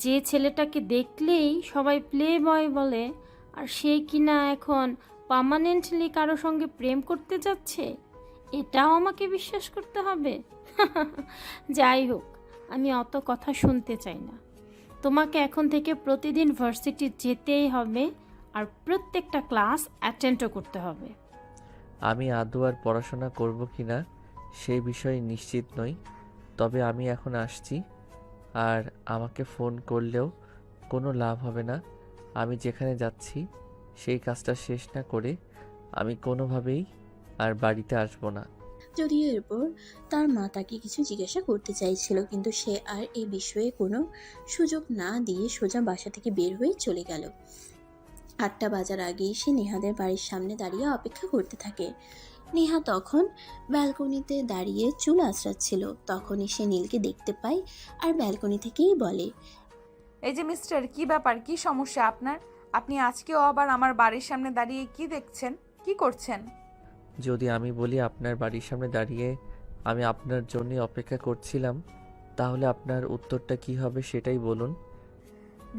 যে ছেলেটাকে দেখলেই সবাই প্লে বয় বলে, আর সে কিনা এখন পার্মানেন্টলি কারো সঙ্গে প্রেম করতে যাচ্ছে, এটাও আমাকে বিশ্বাস করতে হবে? যাই হোক, আমি অত কথা শুনতে চাই না। তোমাকে এখন থেকে প্রতিদিন ভার্সিটি যেতেই হবে, আর প্রত্যেকটা ক্লাস অ্যাটেন্ডও করতে হবে। আমি আদৌ আর পড়াশোনা করব কি না সেই বিষয়ে নিশ্চিত নই, তবে আমি এখন আসছি। আর আমাকে ফোন করলেও কোনো লাভ হবে না। আমি যেখানে যাচ্ছি সেই কাজটা শেষ না করে আমি কোনোভাবেই আর বাড়িতে আসবো না। যদিও এরপর তার মা তাকে কিছু জিজ্ঞাসা করতে চাইছিল, কিন্তু সে আর এই বিষয়ে কোনো সুযোগ না দিয়ে সোজা বাসা থেকে বের হয়ে চলে গেল। 8টা বাজার আগেই সে নেহাদের বাড়ির সামনে দাঁড়িয়ে অপেক্ষা করতে থাকে। নেহা তখন ব্যালকনিতে দাঁড়িয়ে চুল আঁচড়াচ্ছিল। তখনই সে নীলকে দেখতে পায় আর ব্যালকনি থেকেই বলে, এই যে মিস্টার, কি ব্যাপার, কি সমস্যা আপনার? আপনি আজকেও আবার আমার বাড়ির সামনে দাঁড়িয়ে কি দেখছেন, কি করছেন? যদি আমি বলি আপনার বাড়ির সামনে দাঁড়িয়ে আমি আপনার জন্যই অপেক্ষা করছিলাম, তাহলে আপনার উত্তরটা কি হবে সেটাই বলুন।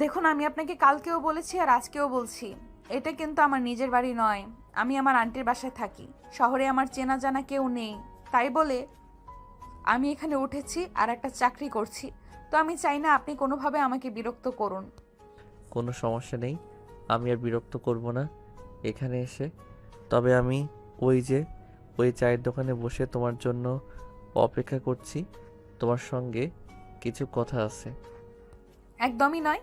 দেখুন, আমি আপনাকে কালকেও বলেছি আর আজকেও বলছি, এটা কিন্তু আমার নিজের বাড়ি নয়। আমি আমার আন্টির বাসায় থাকি। শহরে আমার চেনা জানা কেউ নেই, তাই বলে আমি এখানে উঠেছি আর একটা চাকরি করছি। তো আমি চাই না আপনি কোনোভাবে আমাকে বিরক্ত করুন। কোনো সমস্যা নেই, আমি আর বিরক্ত করব না এখানে এসে। তবে আমি ওই চায়ের দোকানে বসে তোমার জন্য অপেক্ষা করছি। তোমার সঙ্গে কিছু কথা আছে। একদমই নয়,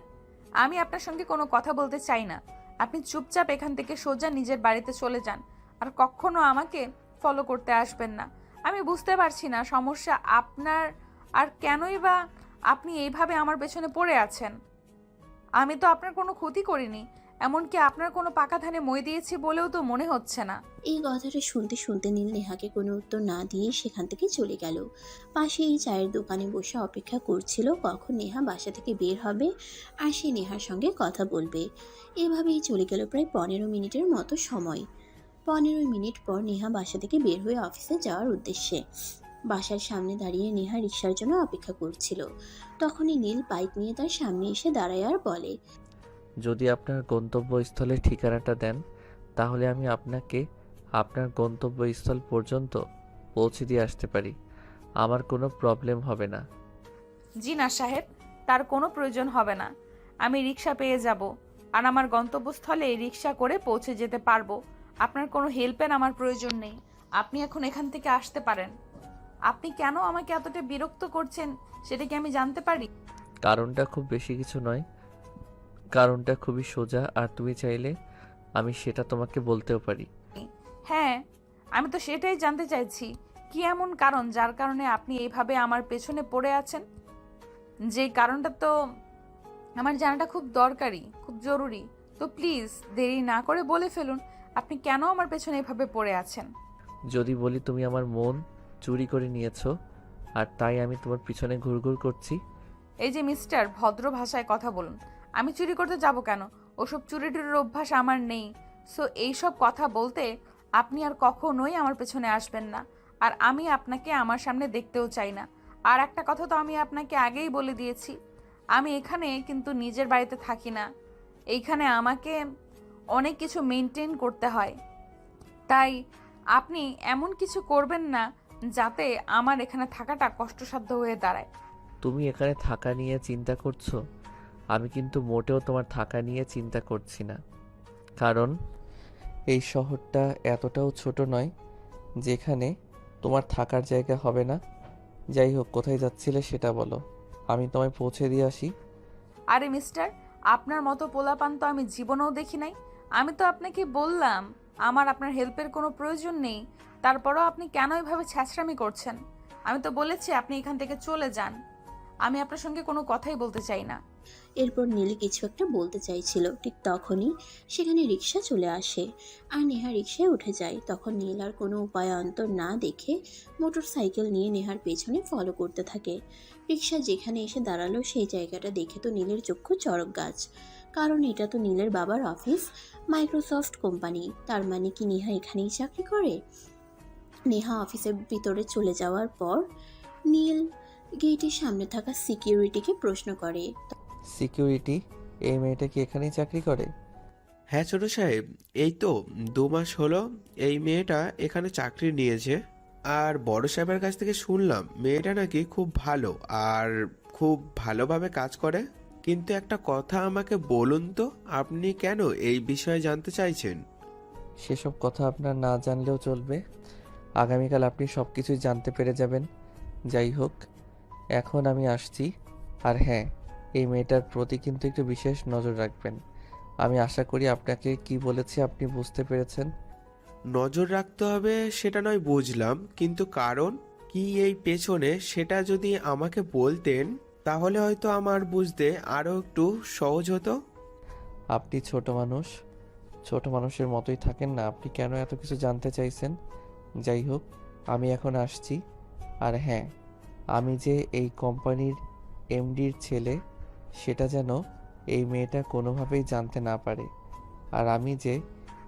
আমি আপনার সঙ্গে কোনো কথা বলতে চাই না। আপনি চুপচাপ এখান থেকে সোজা নিজের বাড়িতে চলে যান, আর কখনো আমাকে ফলো করতে আসবেন না। আমি বুঝতে পারছি না সমস্যা আপনার, আর কেনই বা আপনি এইভাবে আমার পেছনে পড়ে আছেন। আমি তো আপনার কোনো ক্ষতি করিনি, এমনকি আপনার কোনো পাকা ধানে মই দিয়েছি বলেও তো মনে হচ্ছে না। এই কথাটা শুনতে শুনতে নীল নেহাকে কোনো উত্তর না দিয়ে সেখান থেকে চলে গেল। পাশে এই চায়ের দোকানে বসে অপেক্ষা করছিল কখন নেহা বাসা থেকে বের হবে আর সে নেহার সঙ্গে কথা বলবে। এভাবেই চলে গেল প্রায় 15 মিনিটের মতো সময়। 15 মিনিট পর নেহা বাসা থেকে বের হয়ে অফিসে যাওয়ার উদ্দেশ্যে বাসার সামনে দাঁড়িয়ে নেহা রিকশার জন্য অপেক্ষা করছিল। তখনই নীল বাইক নিয়ে তার সামনে এসে দাঁড়ায় আর বলে, যদি আপনার গন্তব্যস্থলের ঠিকানাটা দেন, তাহলে আমি আপনাকে আপনার গন্তব্যস্থল পর্যন্ত পৌঁছে দিয়ে আসতে পারি। আমার কোনো প্রবলেম হবে না। জি না সাহেব, তার কোনো প্রয়োজন হবে না। আমি রিক্সা পেয়ে যাব, আর আমার গন্তব্যস্থলে রিক্সা করে পৌঁছে যেতে পারবো। আপনার কোনো হেল্পের আমার প্রয়োজন নেই। আপনি এখন এখান থেকে আসতে পারেন। আপনি কেন আমাকে এতটা বিরক্ত করছেন সেটা কি আমি জানতে পারি? কারণটা খুব বেশি কিছু নয়, কারণটা খুবই সোজা, আর তুমি চাইলে আমি সেটা তোমাকে বলতেও পারি। হ্যাঁ, আমি তো সেটাই জানতে চাইছি, কি এমন কারণ যার কারণে আপনি এইভাবে আমার পেছনে পড়ে আছেন? যেই কারণটা তো আমার জানাটা খুব দরকারি, খুব জরুরি। তো প্লিজ দেরি না করে বলে ফেলুন, আপনি কেন আমার পেছনে এভাবে পড়ে আছেন? যদি বলি তুমি আমার মন চুরি করে নিয়েছো, আর তাই আমি তোমার পিছনে ঘুরঘুর করছি। এই যে মিস্টার, ভদ্র ভাষায় কথা বলুন। আমি চুরি করতে যাব কেন? ওসব চুরি টুরির অভ্যাস আমার নেই। সো এইসব কথা বলতে আপনি আর কখনোই আমার পেছনে আসবেন না, আর আমি আপনাকে আমার সামনে দেখতেও চাই না। আর একটা কথা তো আমি আপনাকে আগেই বলে দিয়েছি, আমি এখানে কিন্তু নিজের বাড়িতে থাকি না। এইখানে আমাকে অনেক কিছু মেনটেন করতে হয়, তাই আপনি এমন কিছু করবেন না যাতে আমার এখানে থাকাটা কষ্টসাধ্য হয়ে দাঁড়ায়। তুমি এখানে থাকা নিয়ে চিন্তা করছো, আমি কিন্তু মোটেও তোমার থাকা নিয়ে চিন্তা করছি না। কারণ এই শহরটা এতটাও ছোট নয় যেখানে তোমার থাকার জায়গা হবে না। যাই হোক, কোথায় যাচ্ছিলে সেটা বলো, আমি তোমায় পৌঁছে দিয়ে আসি। আরে মিস্টার, আপনার মতো পোলাপান তো আমি জীবনেও দেখি নাই। আমি তো আপনাকে বললাম আমার আপনার হেল্পের কোনো প্রয়োজন নেই, তারপরও আপনি কেন এভাবে ছ্যাঁচড়ামি করছেন? আমি তো বলেছি আপনি এখান থেকে চলে যান। আমি আপনার সঙ্গে কোনো কথাই বলতে চাই না। এরপর নীল কিছু একটা বলতে চাইছিল, ঠিক তখনই সেখানে রিক্সা চলে আসে আর নেহা রিক্সায় উঠে যায়। তখন নীল আর কোনো উপায় অন্তর না দেখে মোটর সাইকেল নিয়ে নেহার পেছনে ফলো করতে থাকে। রিক্সা যেখানে এসে দাঁড়ালো সেই জায়গাটা দেখে তো নীলের চক্ষু চড়ক গাছ, কারণ এটা তো নীলের বাবার অফিস, মাইক্রোসফট কোম্পানি। তার মানে কি নেহা এখানেই চাকরি করে? নেহা অফিসের ভিতরে চলে যাওয়ার পর নীল গেটের সামনে থাকা সিকিউরিটিকে প্রশ্ন করে। সিকিউরিটি, এই মেয়েটা কি এখানেই চাকরি করে? হ্যাঁ ছোট সাহেব, এই তো 2 মাস হলো এই মেয়েটা এখানে চাকরি নিয়েছে। আর বড় সাহেবের কাছ থেকে শুনলাম মেয়েটা নাকি খুব ভালো আর খুব ভালোভাবে কাজ করে। কিন্তু একটা কথা আমাকে বলুন তো, আপনি কেন এই বিষয়ে জানতে চাইছেন? সেসব কথা আপনার না জানলেও চলবে। আগামীকাল আপনি সব কিছুই জানতে পেরে যাবেন। যাই হোক, এখন আমি আসছি। আর হ্যাঁ, এই মেয়েটার প্রতি কিন্তু একটু বিশেষ নজর রাখবেন। আমি আশা করি আপনাকে কি বলেছি আপনি বুঝতে পেরেছেন। নজর রাখতে হবে সেটা নয় বুঝলাম, কিন্তু কারণ কি এই পেছনে সেটা যদি আমাকে বলতেন তাহলে হয়তো আমার বুঝতে আরো একটু সহজ হতো। আপনি ছোট মানুষ, ছোট মানুষের মতোই থাকেন না। আপনি কেন এত কিছু জানতে চাইছেন? যাই হোক, আমি এখন আসছি। আর হ্যাঁ, আমি যে এই কোম্পানির এমডির ছেলে সেটা যেন এই মেয়েটা কোনোভাবেই জানতে না পারে। আর আমি যে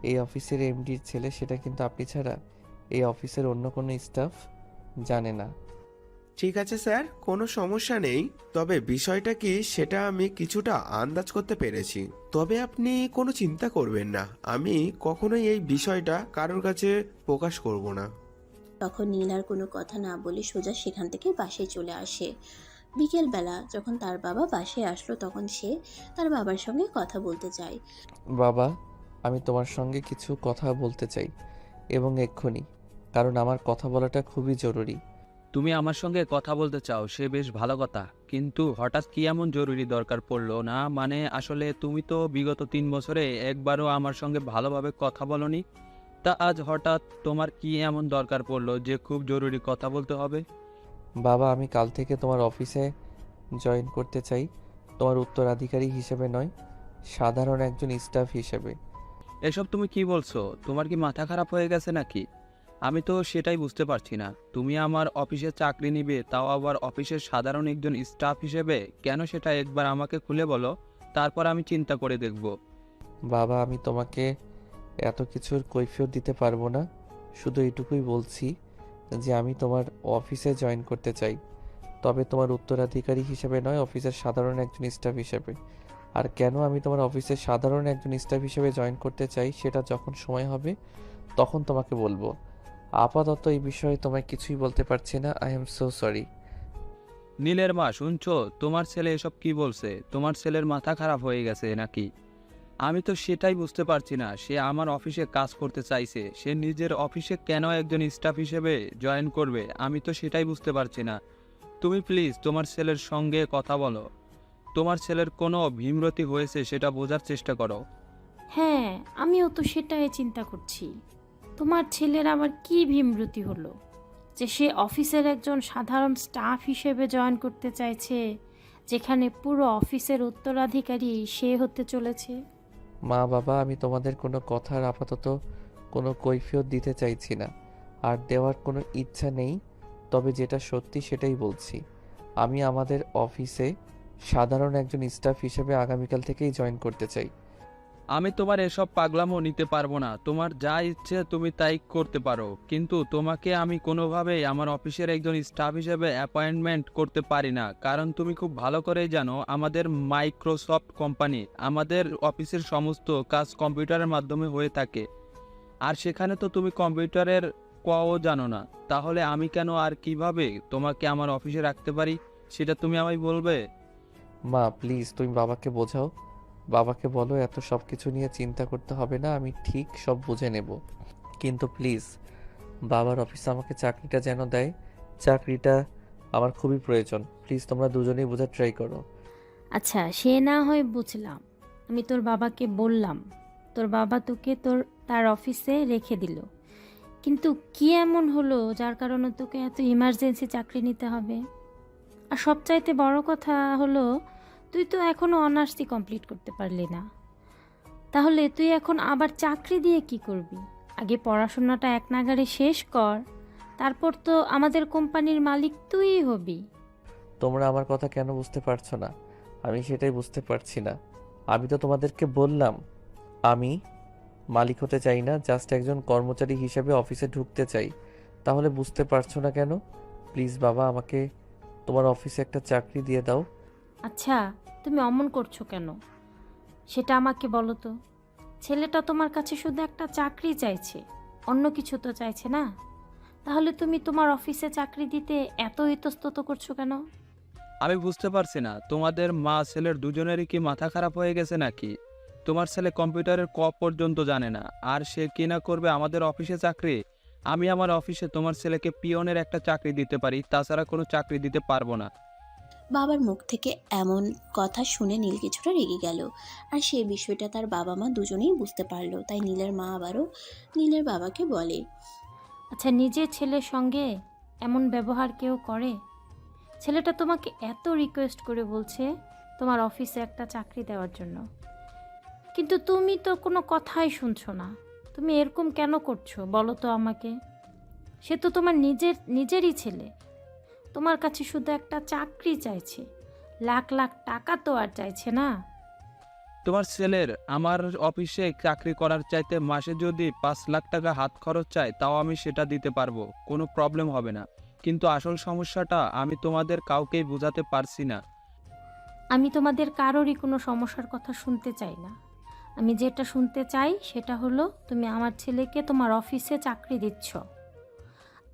এই অফিসের এমডির ছেলে সেটা কিন্তু আপনি ছাড়া এই অফিসের অন্য কোনো স্টাফ জানে না। ঠিক আছে স্যার, কোনো সমস্যা নেই। তবে বিষয়টা কি সেটা আমি কিছুটা আন্দাজ করতে পেরেছি। তবে আপনি কোনো চিন্তা করবেন না, আমি কখনোই এই বিষয়টা কারোর কাছে প্রকাশ করব না। তখন নীল আর কোনো কথা না বলে সোজা সেখান থেকে বাসায় চলে আসে। বিকেলবেলা যখন তার বাবা বাসায় আসলো তখন সে তার বাবার সঙ্গে কথা বলতে চায়। বাবা, আমি তোমার সঙ্গে কিছু কথা বলতে চাই, এবং এক্ষুনি, কারণ আমার কথা বলাটা খুবই জরুরি। তুমি আমার সঙ্গে কথা বলতে চাও সে বেশ ভালো কথা, কিন্তু হঠাৎ কি এমন জরুরি দরকার পড়লো? না মানে আসলে তুমি তো বিগত 3 বছরে একবারও আমার সঙ্গে ভালোভাবে কথা বলনি, তা আজ হঠাৎ তোমার কি এমন দরকার পড়লো যে খুব জরুরি কথা বলতে হবে? বাবা, আমি কাল থেকে তোমার অফিসে জয়েন করতে চাই, তোমার উত্তরাধিকারী হিসেবে নয়, সাধারণ একজন স্টাফ হিসেবে। এসব তুমি কি বলছো? তোমার কি মাথা খারাপ হয়ে গেছে নাকি? আমি তো সেটাই বুঝতে পারছি না। তুমি আমার অফিসে চাকরি নিবে, তাও আবার অফিসের সাধারণ একজন স্টাফ হিসেবে? কেন সেটা একবার আমাকে খুলে বলো, তারপর আমি চিন্তা করে দেখব। বাবা, আমি তোমাকে এত কিছুর কৈফিয়ত দিতে পারবো না, শুধু এটুকুই বলছি যে আমি তোমার অফিসে জয়েন করতে চাই, তবে তোমার উত্তরাধিকারী হিসেবে নয়, অফিসের সাধারণ একজন স্টাফ হিসেবে। আর কেন আমি তোমার অফিসের সাধারণ একজন স্টাফ হিসেবে জয়েন করতে চাই সেটা যখন সময় হবে তখন তোমাকে বলবো। আপাতত এই বিষয়ে তোমায় কিছুই বলতে পারছি না। I am so sorry. নীলের মা, শুনছো? তোমার ছেলে এসব কি বলছে? তোমার ছেলের মাথা খারাপ হয়ে গেছে নাকি? আমি তো সেটাই বুঝতে পারছি না। সে আমার অফিসে কাজ করতে চাইছে, সে নিজের অফিসে কেন একজন স্টাফ হিসেবে জয়েন করবে? আমি তো সেটাই বুঝতে পারছি না। তুমি প্লিজ তোমার ছেলের সঙ্গে কথা বলো। তোমার ছেলের কোনো ভীমরতি হয়েছে সেটা বোঝার চেষ্টা করো। হ্যাঁ, আমিও তো সেটাই চিন্তা করছি। তোমার ছেলের আবার কি ভীমরতি হলো যে সে অফিসের একজন সাধারণ স্টাফ হিসেবে জয়েন করতে চাইছে, যেখানে পুরো অফিসের উত্তরাধিকারী সে হতে চলেছে? মা বাবা, আমি তোমাদের কোনো কথার আপাতত কোনো কৈফিয়ত দিতে চাইছি না, আর দেওয়ার কোনো ইচ্ছা নেই। তবে যেটা সত্যি সেটাই বলছি, আমি আমাদের অফিসে সাধারণ একজন স্টাফ হিসেবে আগামীকাল থেকেই জয়েন করতে চাই। আমি তোমার এসব পাগলামো নিতে পারবো না। তোমার যা ইচ্ছে তুমি তাই করতে পারো, কিন্তু তোমাকে আমি কোনোভাবেই আমার অফিসের একজন স্টাফ হিসেবে অ্যাপয়েন্টমেন্ট করতে পারি না। কারণ তুমি খুব ভালো করেই জানো আমাদের মাইক্রোসফট কোম্পানি, আমাদের অফিসের সমস্ত কাজ কম্পিউটারের মাধ্যমে হয়ে থাকে। আর সেখানে তো তুমি কম্পিউটারের কও জানো না। তাহলে আমি কেন আর কিভাবে তোমাকে আমার অফিসে রাখতে পারি সেটা তুমি আমায় বলবে? মা প্লিজ, তুমি বাবাকে বোঝাও। বাবাকে বলো এত সব কিছু নিয়ে চিন্তা করতে হবে না, আমি ঠিক সব বুঝে নেব। কিন্তু প্লিজ বাবার অফিসে আমাকে চাকরিটা যেন দেয়। চাকরিটা আমার খুবই প্রয়োজন। প্লিজ তোমরা দুজনেই বোঝার ট্রাই করো। আচ্ছা, সে না হয় বুঝলাম। আমি তোর বাবাকে বললাম, তোর বাবা তোকে তার অফিসে রেখে দিল, কিন্তু কি এমন হলো যার কারণে তোকে এত ইমার্জেন্সি চাকরি নিতে হবে? আর সবচাইতে বড় কথা হলো, তুই তো এখনো অনার্সই কমপ্লিট করতে পারলি না। তাহলে তুই এখন আবার চাকরি দিয়ে কি করবি? আগে পড়াশোনাটা এক নাগাড়ে শেষ কর, তারপর তো আমাদের কোম্পানির মালিক তুইই হবি। তোমরা আমার কথা কেন বুঝতে পারছো না? আমি সেটাই বুঝতে পারছি না। আমি তো তোমাদেরকে বললাম আমি মালিক হতে চাই না, জাস্ট একজন কর্মচারী হিসেবে অফিসে ঢুকতে চাই। তাহলে বুঝতে পারছো না কেন? প্লিজ বাবা, আমাকে তোমার অফিসে একটা চাকরি দিয়ে দাও। আচ্ছা, তুমি অমন করছো কেন সেটা আমাকে বলো তো। ছেলেটা তোমার কাছে শুধু একটা চাকরি চাইছে, অন্য কিছু তো চাইছে না। তাহলে তুমি তোমার অফিসে চাকরি দিতে এত ইতস্তত করছো কেন? আমি বুঝতে পারছি না, তোমাদের মা ছেলের দুজনেরই কি মাথা খারাপ হয়ে গেছে নাকি? তোমার ছেলে কম্পিউটারের ক পর্যন্ত জানে না, আর সে কিনা করবে আমাদের অফিসে চাকরি? আমি আমার অফিসে তোমার ছেলেকে পিয়নের একটা চাকরি দিতে পারি, তাছাড়া কোনো চাকরি দিতে পারবো না। বাবার মুখ থেকে এমন কথা শুনে নীল কিছুটা রেগে গেল। আর সেই বিষয়টা তার বাবা মা দুজনেই বুঝতে পারলো। তাই নীলের মা আবারও নীলের বাবাকে বলে, আচ্ছা, নিজের ছেলের সঙ্গে এমন ব্যবহার কেউ করে? ছেলেটা তোমাকে এত রিকোয়েস্ট করে বলছে তোমার অফিসে একটা চাকরি দেওয়ার জন্য, কিন্তু তুমি তো কোনো কথাই শুনছো না। তুমি এরকম কেন করছো বলো তো আমাকে? সে তো তোমার নিজেরই ছেলে, তোমার কাছে শুধু একটা চাকরি চাইছে, লাখ লাখ টাকা তো আর চাইছে না। তোমার ছেলের আমার অফিসে চাকরি করার চাইতে মাসে যদি 5 লাখ টাকা হাত খরচ চায়, তাও আমি সেটা দিতে পারবো, কোনো প্রবলেম হবে না। কিন্তু আসল সমস্যাটা আমি তোমাদের কাউকেই বোঝাতে পারছি না। আমি তোমাদের কারোরই কোনো সমস্যার কথা শুনতে চাই না। আমি যেটা শুনতে চাই সেটা হলো, তুমি আমার ছেলেকে তোমার অফিসে চাকরি দিচ্ছ।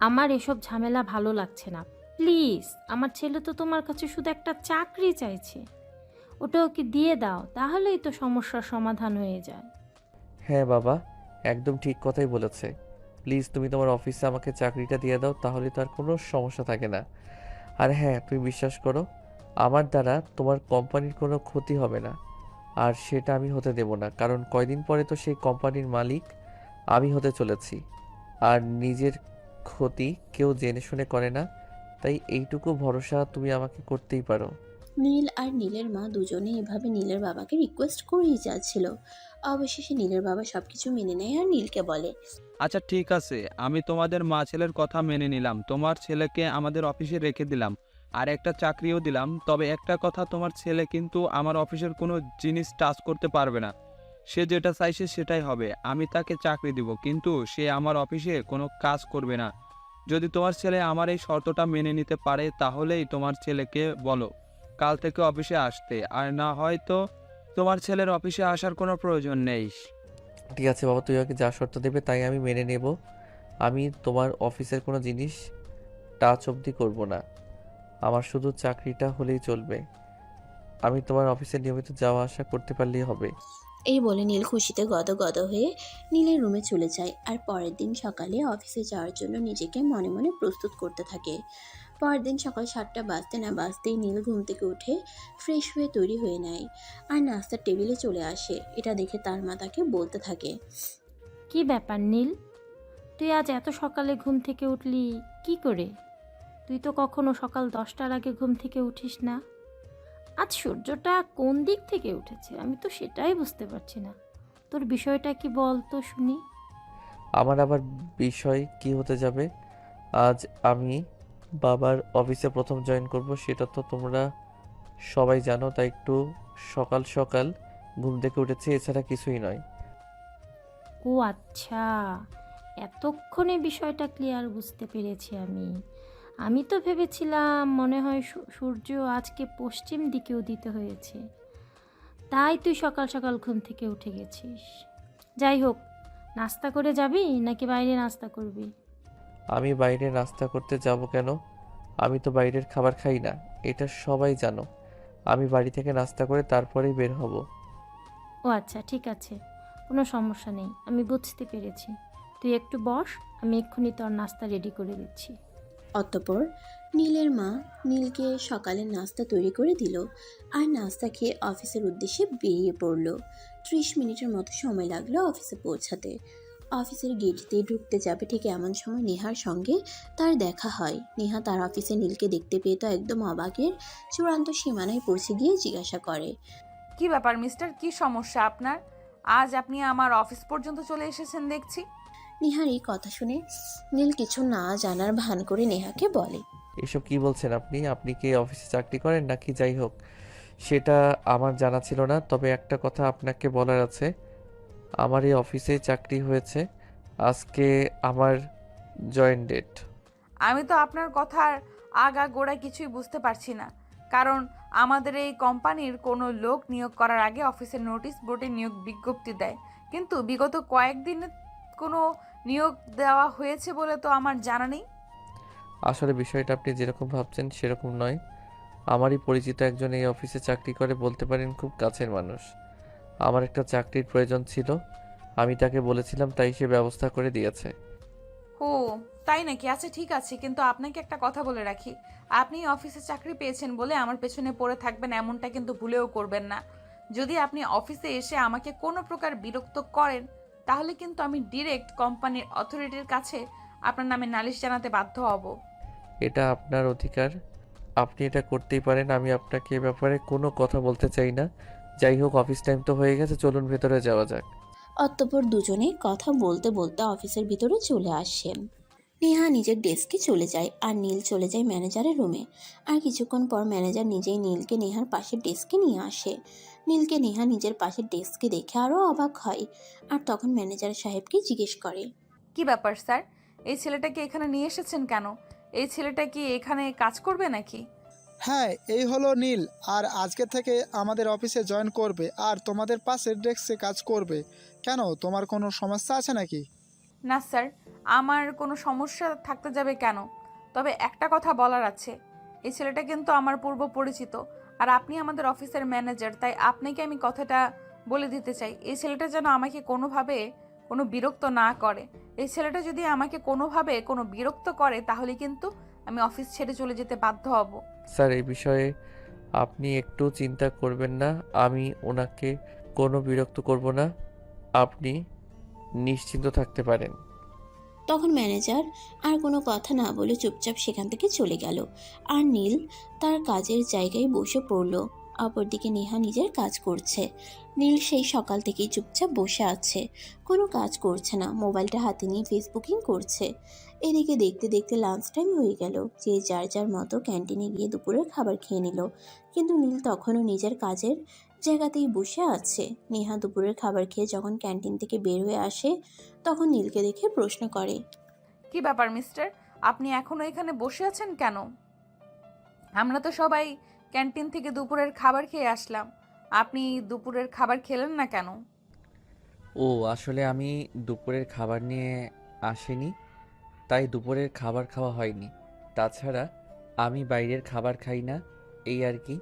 আমার এসব ঝামেলা ভালো লাগছে না। প্লিজ, আমার ছেলে তো তোমার কাছে শুধু একটা চাকরি চাইছে, ওটা ওকে দিয়ে দাও, তাহলেই তো সমস্যার সমাধান হয়ে যায়। হ্যাঁ বাবা, একদম ঠিক কথাই বলেছে। প্লিজ তুমি তোমার অফিসে আমাকে চাকরিটা দিয়ে দাও, তাহলে তো আর কোনো সমস্যা থাকে না। আর হ্যাঁ, তুমি বিশ্বাস করো, আমার দ্বারা তোমার কোম্পানির কোনো ক্ষতি হবে না। আর সেটা আমি হতে দেব না, কারণ কয়দিন পরে তো সেই কোম্পানির মালিক আমি হতে চলেছি। আর নিজের ক্ষতি কেউ জেনে শুনে করে না, তাই এইটুকু ভরসা তুমি আমাকে করতেই পারো। নীল আর নীলের মা দুজনে এভাবে নীলের বাবাকে রিকোয়েস্ট করেই যাচ্ছিল। অবশেষে নীলের বাবা সবকিছু মেনে নেয় আর নীলকে বলে, আচ্ছা ঠিক আছে, আমি তোমাদের মা ছেলের কথা মেনে নিলাম, তোমার ছেলেকে আমাদের অফিসে রেখে দিলাম, আর একটা চাকরিও দিলাম। তবে একটা কথা, তোমার ছেলে কিন্তু আমার অফিসের কোনো জিনিস টাচ করতে পারবে না। সে যেটা চাইছে সেটাই হবে। আমি তাকে চাকরি দিব, কিন্তু সে আমার অফিসে কোনো কাজ করবে না। যদি তোমার ছেলে আমার এই শর্তটা মেনে নিতে পারে, তাহলেই তোমার ছেলেকে বলো কাল থেকে অফিসে আসতে, আর না হয় তো তোমার ছেলের অফিসে আসার কোনো প্রয়োজন নেই। ঠিক আছে বাবা, তুই আমাকে যা শর্ত দেবে তাই আমি মেনে নেব। আমি তোমার অফিসের কোনো জিনিস টাচ অবধি করব না। আমার শুধু চাকরিটা হলেই চলবে। আমি তোমার অফিসে নিয়মিত যাওয়া আসা করতে পারলেই হবে। এই বলে নীল খুশিতে গদগদ হয়ে নীলের রুমে চলে যায়। আর পরের দিন সকালে অফিসে যাওয়ার জন্য নিজেকে মনে মনে প্রস্তুত করতে থাকে। পরের দিন সকাল 7টা বাজতে না বাজতেই নীল ঘুম থেকে উঠে ফ্রেশ হয়ে তৈরি হয়ে নেয় আর নাস্তার টেবিলে চলে আসে। এটা দেখে তার মা তাকে বলতে থাকে, কি ব্যাপার নীল, তুই আজ এত সকালে ঘুম থেকে উঠলি কি করে? তুই তো কখনো সকাল 10টার আগে ঘুম থেকে উঠিস না। আজ সূর্যটা কোন দিক থেকে উঠেছে আমি তো সেটাই বুঝতে পারছি না। তোর বিষয়টা কি বল তো শুনি। আমার আবার বিষয় কি হতে যাবে? আজ আমি বাবার অফিসে প্রথম জয়েন করব, সেটা তো তোমরা সবাই জানো, তাই একটু সকাল সকাল ঘুম থেকে উঠেছি, এছাড়া কিছুই নয়। ও আচ্ছা, এতক্ষণে বিষয়টা ক্লিয়ার বুঝতে পেরেছি আমি। আমি তো ভেবেছিলাম মনে হয় সূর্য আজকে পশ্চিম দিকে উদিত হয়েছে, তাই তুই সকাল সকাল ঘুম থেকে উঠে গেছিস। যাই হোক, নাস্তা করে যাবি নাকি বাইরে নাস্তা করবি? আমি বাইরে নাস্তা করতে যাব কেন? আমি তো বাইরের খাবার খাই না, এটা সবাই জানো। আমি বাড়ি থেকে নাস্তা করে তারপরেই বের হব। ও আচ্ছা, ঠিক আছে, কোনো সমস্যা নেই, আমি বুঝতে পেরেছি। তুই একটু বস, আমি এক্ষুনি তোর নাস্তা রেডি করে দিচ্ছি। অতঃপর নীলের মা নীলকে সকালের নাস্তা তৈরি করে দিল আর নাস্তা খেয়ে অফিসের উদ্দেশ্যে বেরিয়ে পড়ল। 30 মিনিটের মতো সময় লাগলো অফিসে পৌঁছাতে। অফিসের গেট দিয়ে ঢুকতে যাবে ঠিক এমন সময় নেহার সঙ্গে তার দেখা হয়। নেহা তার অফিসে নীলকে দেখতে পেয়ে তো একদম অবাকের চূড়ান্ত সীমানায় পৌঁছে গিয়ে জিজ্ঞাসা করে, কি ব্যাপার মিস্টার, কি সমস্যা আপনার? আজ আপনি আমার অফিস পর্যন্ত চলে এসেছেন দেখছি। নেহার এই কথা শুনে নীল কিছু না জানার ভান করে নেহাকে বলে, এসব কি বলছেন আপনি? আপনি কি অফিসে চাকরি করেন নাকি? যাই হোক, সেটা আমার জানা ছিল না। তবে একটা কথা আপনাকে বলার আছে, আমার এই অফিসে চাকরি হয়েছে। আজকে আমার জয়েন ডেট। আমি তো আপনার কথার আগা গোড়া কিছুই বুঝতে পারছি না, কারণ আমাদের এই কোম্পানির কোনো লোক নিয়োগ করার আগে অফিসের নোটিশ বোর্ডে নিয়োগ বিজ্ঞপ্তি দেয়, কিন্তু বিগত কয়েকদিনে কোনো নিয়োগ দেওয়া হয়েছে বলে তো আমার জানা নেই। আসলে বিষয়টা আপনি যেরকম ভাবছেন সেরকম নয়। আমারই পরিচিত একজন এই অফিসে চাকরি করে, বলতে পারেন খুব কাছের মানুষ। আমার একটা চাকরির প্রয়োজন ছিল, আমি তাকে বলেছিলাম, তাই সে ব্যবস্থা করে দিয়েছে। ও তাই নাকি? আচ্ছা ঠিক আছে, কিন্তু আপনাকে একটা কথা বলে রাখি, আপনি অফিসে চাকরি পেয়েছেন বলে আমার পেছনে পড়ে থাকবেন এমনটা কিন্তু ভুলেও করবেন না। যদি আপনি অফিসে এসে আমাকে কোনো প্রকার বিরক্ত করেন, তাহলে কিন্তু আমি ডিরেক্ট কোম্পানির অথরিটির কাছে আপনার নামে নালিশ জানাতে বাধ্য হব। এটা আপনার অধিকার, আপনি এটা করতেই পারেন। আমি আপনাকে এ ব্যাপারে কোনো কথা বলতে চাই না। যাই হোক, অফিস টাইম তো হয়ে গেছে, চলুন ভেতরে যাওয়া যাক। অতঃপর দুজনে কথা বলতে বলতে অফিসের ভিতরে চলে আসেন। নেহা নিজের ডেস্কে চলে যায় আর নীল চলে যায় ম্যানেজারের রুমে। আর কিছুক্ষণ পর ম্যানেজার নিজেই নীলকে নেহার পাশের ডেস্কে নিয়ে আসে। নীলকে নেহা নিজের পাশের ডেস্কে দেখে আরও অবাক হয় আর তখন ম্যানেজার সাহেবকে জিজ্ঞেস করে, কি ব্যাপার স্যার, এই ছেলেটাকে এখানে নিয়ে এসেছেন কেন? এই ছেলেটা কি এখানে কাজ করবে নাকি? হ্যাঁ, এই হলো নীল, আর আজকে থেকে আমাদের অফিসে জয়েন করবে আর তোমাদের পাশের ডেস্কে কাজ করবে। কেন, তোমার কোনো সমস্যা আছে নাকি? না স্যার, আমার কোনো সমস্যা থাকতে যাবে কেন? তবে একটা কথা বলার আছে, এই ছেলেটা কিন্তু আমার পূর্ব পরিচিত, আর আপনি আমাদের অফিসের ম্যানেজার, তাই আপনাকে আমি কথাটা বলে দিতে চাই, এই ছেলেটা যেন আমাকে কোনোভাবে কোনো বিরক্ত না করে। এই ছেলেটা যদি আমাকে কোনোভাবে কোনো বিরক্ত করে, তাহলে কিন্তু আমি অফিস ছেড়ে চলে যেতে বাধ্য হব। স্যার, এই বিষয়ে আপনি একটু চিন্তা করবেন না, আমি ওনাকে কোনো বিরক্ত করব না, আপনি নিশ্চিন্ত থাকতে পারেন। তখন ম্যানেজার আর কোনো কথা না বলে চুপচাপ সেখান থেকে চলে গেল আর নীল তার কাজের জায়গায় বসে পড়ল। অপরদিকে নেহা নিজের কাজ করছে। নীল সেই সকাল থেকেই চুপচাপ বসে আছে, কোনো কাজ করছে না, মোবাইলটা হাতে নিয়ে ফেসবুকিং করছে। এদিকে দেখতে দেখতে লাঞ্চ টাইম হয়ে গেল। যে যার যার মতো ক্যান্টিনে গিয়ে দুপুরের খাবার খেয়ে নিল, কিন্তু নীল তখনও নিজের কাজের জায়গাতেই বসে আছে। নেহা দুপুরের খাবার খেয়ে যখন ক্যান্টিন থেকে বের হয়ে আসে, তখন নীলকে দেখে প্রশ্ন করে, কি ব্যাপার মিস্টার, আপনি এখনো এখানে বসে আছেন কেন? আমরা তো সবাই ক্যান্টিন থেকে দুপুরের খাবার খেয়ে আসলাম, আপনি দুপুরের খাবার খেলেন না কেন? ও, আসলে আমি দুপুরের খাবার নিয়ে আসিনি, তাই দুপুরের খাবার খাওয়া হয়নি। তাছাড়া আমি বাইরের খাবার খাই না, এই আর কি।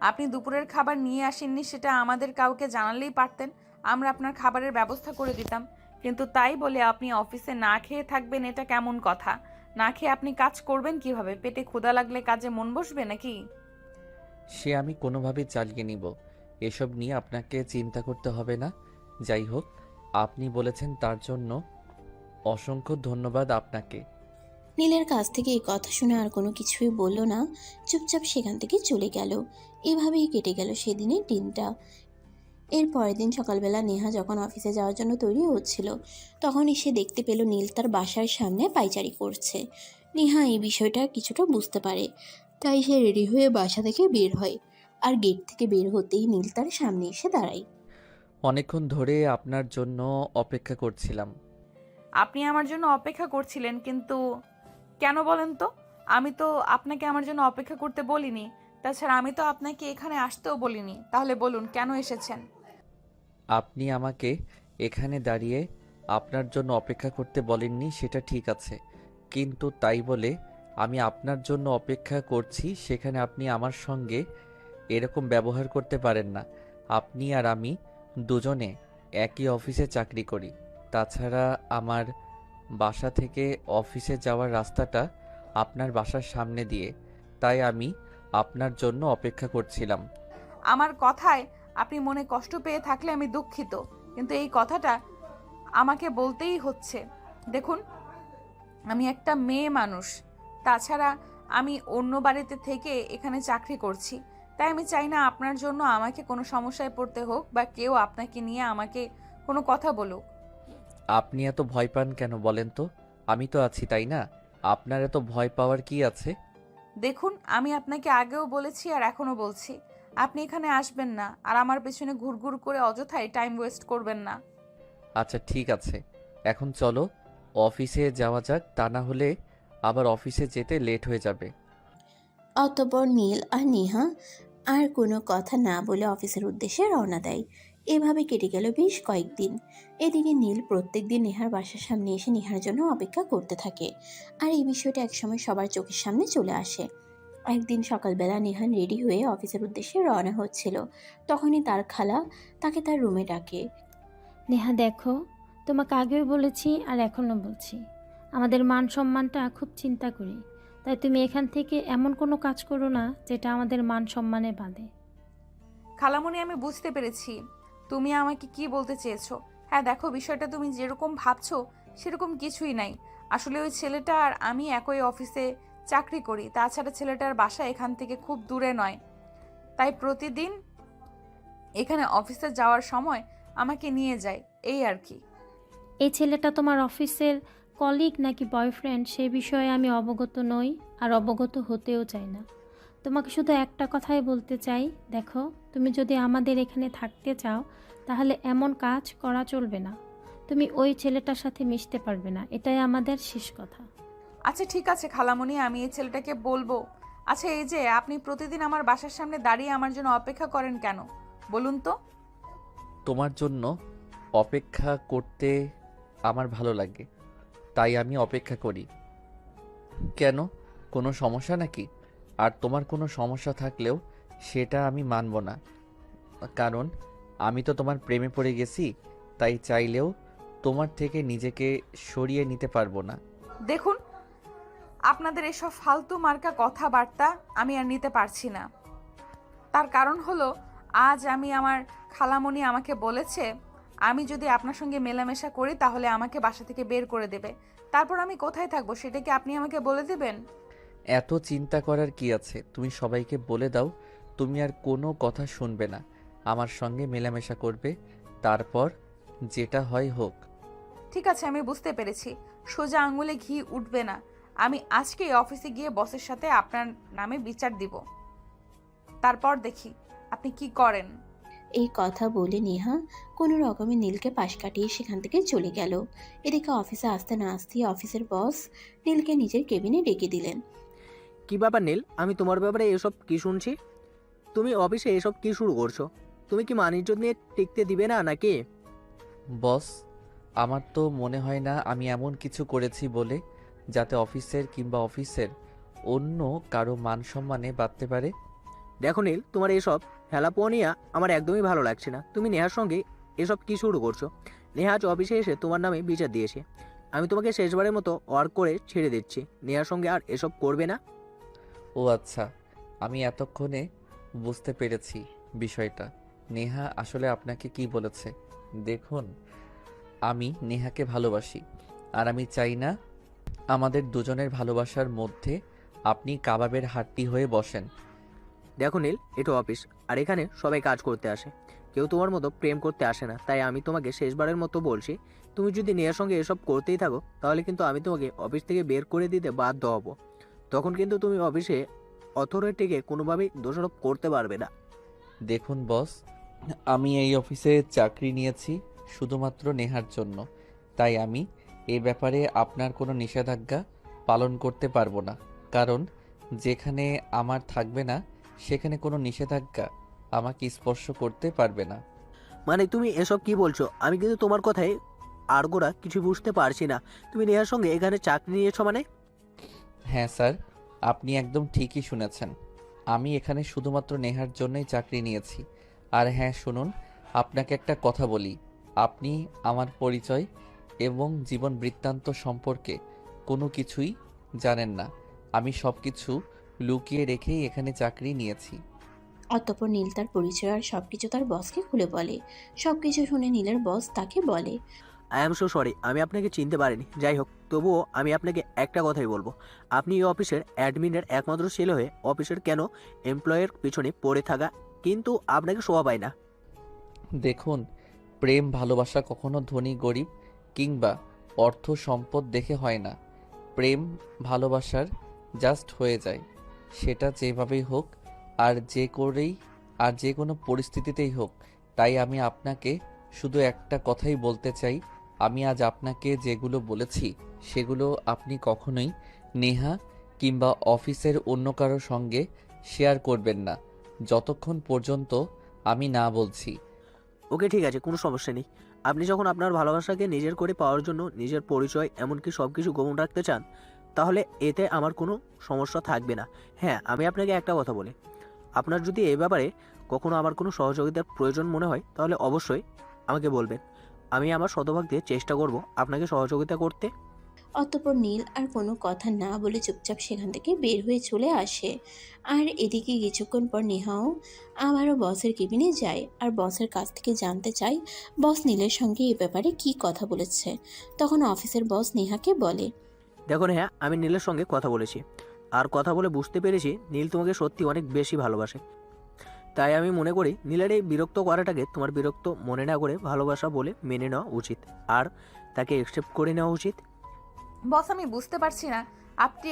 আপনি দুপুরের খাবার নিয়ে আসেননি সেটা আমাদের কাউকে জানালেই পারতেন, আমরা আপনার খাবারের ব্যবস্থা করে দিতাম। কিন্তু তাই বলে আপনি অফিসে না খেয়ে থাকবেন, এটা কেমন কথা? না খেয়ে আপনি কাজ করবেন কিভাবে? পেটে ক্ষুধা লাগলে কাজে মন বসবে নাকি? সে আমি কোনোভাবেই চালিয়ে নিব, এসব নিয়ে আপনাকে চিন্তা করতে হবে না। যাই হোক, আপনি বলেছেন তার জন্য অসংখ্য ধন্যবাদ আপনাকে। নীলের কাছ থেকে এই কথা শুনে আর কোনো কিছুই বলল না, চুপচাপ সেখান থেকে চলে গেল। এভাবেই কেটে গেল সেদিনের দিনটা। এর পরের দিন সকালবেলা নেহা যখন অফিসে যাওয়ার জন্য তৈরি হচ্ছিল, তখনই সে দেখতে পেল নীল তার বাসার সামনে পায়চারি করছে। নেহা এই বিষয়টা কিছুটা বুঝতে পারে, তাই সে রেডি হয়ে বাসা থেকে বের হয়। আর গেট থেকে বের হতেই নীল তার সামনে এসে দাঁড়ায়। অনেকক্ষণ ধরে আপনার জন্য অপেক্ষা করছিলাম। আপনি আমার জন্য অপেক্ষা করছিলেন, কিন্তু কেন বলেন তো? আমি তো আপনাকে আমার জন্য অপেক্ষা করতে বলিনি, তাছাড়া আমি তো আপনাকে এখানে আসতেও বলিনি। তাহলে বলুন কেন এসেছেন? আপনি আমাকে এখানে দাঁড়িয়ে আপনার জন্য অপেক্ষা করতে বলেননি, সেটা ঠিক আছে, কিন্তু তাই বলে আমি আপনার জন্য অপেক্ষা করছি সেখানে আপনি আমার সঙ্গে এরকম ব্যবহার করতে পারেন না। আপনি আর আমি দুজনে একই অফিসে চাকরি করি। তাছাড়া আমার বাসা থেকে অফিসে যাওয়ার রাস্তাটা আপনার বাসার সামনে দিয়ে, তাই আমি আপনার জন্য অপেক্ষা করছিলাম। আমার কথায় আপনি মনে কষ্ট পেয়ে থাকলে আমি দুঃখিত, কিন্তু এই কথাটা আমাকে বলতেই হচ্ছে। দেখুন, আমি একটা মেয়ে মানুষ, তাছাড়া আমি অন্য বাড়িতে থেকে এখানে চাকরি করছি, তাই আমি চাই না আপনার জন্য আমাকে কোনো সমস্যায় পড়তে হোক বা কেউ আপনাকে নিয়ে আমাকে কোনো কথা বলুক। আপনি এত ভয় পান কেন বলেন তো? আমি তো আছি, তাই না? আপনার এত ভয় পাওয়ার কি আছে? দেখুন, আমি আপনাকে আগেও বলেছি আর এখনও বলছি, আপনি এখানে আসবেন না আর আমার পেছনে ঘুরঘুর করে অযথাই টাইম ওয়েস্ট করবেন না। আচ্ছা ঠিক আছে, এখন চলো অফিসে যাওয়া যাক, তা না হলে আবার অফিসে যেতে লেট হয়ে যাবে। অতঃপর নীল আর নেহা আর কোনো কথা না বলে অফিসের উদ্দেশ্যে রওনা দেয়। এভাবে কেটে গেল বেশ কয়েকদিন। এদিকে নীল প্রত্যেকদিন নেহার বাসার সামনে এসে নেহার জন্য অপেক্ষা করতে থাকে, আর এই বিষয়টা একসময় সবার চোখের সামনে চলে আসে। একদিন সকালবেলা নেহান রেডি হয়ে অফিসের উদ্দেশ্যে রওনা হচ্ছিল, তখনই তার খালা তাকে তার রুমে ডাকে। নেহা দেখো, তোমাকে আগেও বলেছি আর এখনও বলছি, আমাদের মান সম্মানটা খুব চিন্তা করি, তাই তুমি এখান থেকে এমন কোনো কাজ করো না যেটা আমাদের মান সম্মানে বাঁধে। খালামণি, আমি বুঝতে পেরেছি তুমি আমাকে কি বলতে চেয়েছো। হ্যাঁ দেখো, বিষয়টা তুমি যেরকম ভাবছো সেরকম কিছুই নাই। আসলে ওই ছেলেটা আর আমি একই অফিসে চাকরি করি, তাছাড়া ছেলেটার বাসা এখান থেকে খুব দূরে নয়, তাই প্রতিদিন এখানে অফিসে যাওয়ার সময় আমাকে নিয়ে যায়, এই আর কি। এই ছেলেটা তোমার অফিসের কলিগ নাকি বয়ফ্রেন্ড সে বিষয়ে আমি অবগত নই আর অবগত হতেও চাই না। তোমাকে শুধু একটা কথাই বলতে চাই, দেখো, তুমি যদি আমাদের এখানে থাকতে চাও তাহলে এমন কাজ করা চলবে না। তুমি ওই ছেলেটার সাথে মিশতে পারবে না, এটাই আমাদের শেষ কথা। আচ্ছা ঠিক আছে খালামণি, আমি এই ছেলেটাকে বলবো। আচ্ছা, এই যে আপনি প্রতিদিন আমার বাসার সামনে দাঁড়িয়ে আমার জন্য অপেক্ষা করেন কেন বলুন তো? তোমার জন্য অপেক্ষা করতে আমার ভালো লাগে, তাই আমি অপেক্ষা করি। কেন, কোনো সমস্যা নাকি? আর তোমার কোনো সমস্যা থাকলেও সেটা আমি মানব না, কারণ আমি তো তোমার প্রেমে পড়ে গেছি, তাই চাইলেও তোমার থেকে নিজেকে সরিয়ে নিতে পারবো না। দেখুন, আপনাদের এসব ফালতু মার্কা কথাবার্তা আমি আর নিতে পারছি না। তার কারণ হলো, আজ আমার খালামণি আমাকে বলেছে আমি যদি আপনার সঙ্গে মেলামেশা করি তাহলে আমাকে বাসা থেকে বের করে দেবে। তারপর আমি কোথায় থাকবো সেটা কি আপনি আমাকে বলে দেবেন? এত চিন্তা করার কি আছে? তুমি সবাইকে বলে দাও তুমি আর কোনো কথা শুনবে না, আমার সঙ্গে মেলামেশা করবে, তারপর যেটা হয় হোক। ঠিক আছে, আমি বুঝতে পেরেছি। সোজা আঙুলে ঘি উঠবে না। আমি আজকেই অফিসে গিয়ে বসের সাথে আপনার নামে বিচার দিব, তারপর দেখি আপনি কি করেন। এই কথা বলে নেহা কোনো রকমে নীলকে পাশ কাটিয়ে সেখান থেকে চলে গেল। এদিকে অফিসে আসতে না আসতেই অফিসের বস নীলকে নিজের কেবিনে ডেকে দিলেন। কি ব্যাপার নীল, আমি তোমার ব্যাপারে এসব কি শুনছি? তুমি অফিসে এসব কি শুরু করছো? তুমি কি মান-ইজ্জত নিয়ে টিকতে দিবে না নাকি? বস, আমার তো মনে হয় না আমি এমন কিছু করেছি বলে যাতে অফিসের কিংবা অফিসের অন্য কারো মান সম্মানে বাড়তে পারে। দেখো নীল, তোমার এসব হেলাপোনিয়া আমার একদমই ভালো লাগছে না। তুমি নেহার সঙ্গে এসব কি শুরু করছো? নেহা আজ অফিসে এসে তোমার নামে বিচার দিয়েছে। আমি তোমাকে শেষবারের মতো ওয়ার্ক করে ছেড়ে দিচ্ছি। নেহার সঙ্গে আর এসব করবে না। ও আচ্ছা, আমি এতক্ষণে বুঝতে পেরেছি বিষয়টা। নেহা আসলে আপনাকে কি বলেছে? দেখুন, আমি নেহাকে ভালোবাসি, আর আমি চাই না আমাদের দুজনের ভালোবাসার মধ্যে আপনি কাবাবের হাড্ডি হয়ে বসেন। দেখো নীল, এটা অফিস, আর এখানে সবাই কাজ করতে আসে, কেউ তোমার মতো প্রেম করতে আসে না। তাই আমি তোমাকে শেষবারের মতো বলছি, তুমি যদি নেহার সঙ্গে এসব করতেই থাকো তাহলে কিন্তু আমি তোমাকে অফিস থেকে বের করে দিতে বাধ্য হব। তখন কিন্তু তুমি অফিসে অথরিটিকে কোনোভাবেই দোষারোপ করতে পারবে না। দেখুন বস, আমি এই অফিসে চাকরি নিয়েছি শুধুমাত্র নেহার জন্য, তাই আমি এই ব্যাপারে আপনার কোনো নিষেধাজ্ঞা পালন করতে পারবো না, কারণ যেখানে আমার থাকবে না সেখানে কোনো নিষেধাজ্ঞা আমাকে স্পর্শ করতে পারবে না। মানে তুমি এসব কি বলছো? আমি কিন্তু তোমার কথায় আড়গোড়া কিছু বুঝতে পারছি না। তুমি নেহার সঙ্গে এখানে চাকরি নিয়েছো মানে? হ্যাঁ স্যার, আপনি একদম ঠিকই শুনেছেন। আমি এখানে শুধুমাত্র নেহার জন্যই চাকরি নিয়েছি, আর হ্যাঁ শুনুন, আপনাকে একটা কথা বলি। আপনি আমার পরিচয় এবং জীবন বৃত্তান্ত সম্পর্কে কোনো কিছুই জানেন না। আমি সব কিছু লুকিয়ে রেখেই এখানে চাকরি নিয়েছি। অতঃপর নীল তার পরিচয় আর সবকিছু তার বসকে খুলে বলে। সবকিছু শুনে নীলের বস তাকে বলে, আই এম সো সরি, আমি আপনাকে চিনতে পারিনি। যাই হোক, তবুও আমি আপনাকে একটা কথাই বলবো, আপনি এই অফিসের অ্যাডমিনের একমাত্র ছেলে হয়ে অফিসের কেন এমপ্লয়ের পিছনে পড়ে থাকা, কিন্তু আপনাকে শোভা পায় না। দেখুন, প্রেম ভালোবাসা কখনো ধনী গরিব কিংবা অর্থ সম্পদ দেখে হয় না। প্রেম ভালোবাসার জাস্ট হয়ে যায়, সেটা যেভাবেই হোক আর যে কোনো পরিস্থিতিতেই হোক। তাই আমি আপনাকে শুধু একটা কথাই বলতে চাই, আমি আজ আপনাকে যেগুলো বলেছি সেগুলো আপনি কখনোই নেহা কিংবা অফিসের অন্য কারোর সঙ্গে শেয়ার করবেন না, যতক্ষণ পর্যন্ত আমি না বলছি। ওকে ঠিক আছে, কোনো সমস্যা নেই। আপনি যখন আপনার ভালোবাসাকে নিজের করে পাওয়ার জন্য নিজের পরিচয় এমনকি সব কিছু গোপন রাখতে চান, তাহলে এতে আমার কোনো সমস্যা থাকবে না। হ্যাঁ, আমি আপনাকে একটা কথা বলি, আপনার যদি এই ব্যাপারে কখনো আমার কোনো সহযোগিতার প্রয়োজন মনে হয় তাহলে অবশ্যই আমাকে বলবেন। আমি আমার শতভাগ দিয়ে চেষ্টা করব আপনাকে সহযোগিতা করতে। অতঃপর নীল আর কোনো কথা না বলে চুপচাপ সেখান থেকে বের হয়ে চলে আসে। আর এদিকে কিছুক্ষণ পর নেহাও আবারও বসের কেবিনে যায় আর বসের কাছ থেকে জানতে চায় বস নীলের সঙ্গে এ ব্যাপারে কি কথা বলেছে। তখন অফিসের বস নেহাকে বলে, দেখুন হ্যাঁ, আমি নীলের সঙ্গে কথা বলেছি, আর কথা বলে বুঝতে পেরেছি নীল তোমাকে সত্যি অনেক বেশি ভালোবাসে। তাই আমি মনে করি নীলের এই বিরক্ত করাটাকে তোমার বিরক্ত মনে না করে ভালোবাসা বলে মেনে নেওয়া উচিত, আর তাকে অ্যাকসেপ্ট করে নেওয়া উচিত। বস, আমি বুঝতে পারছি না আপনি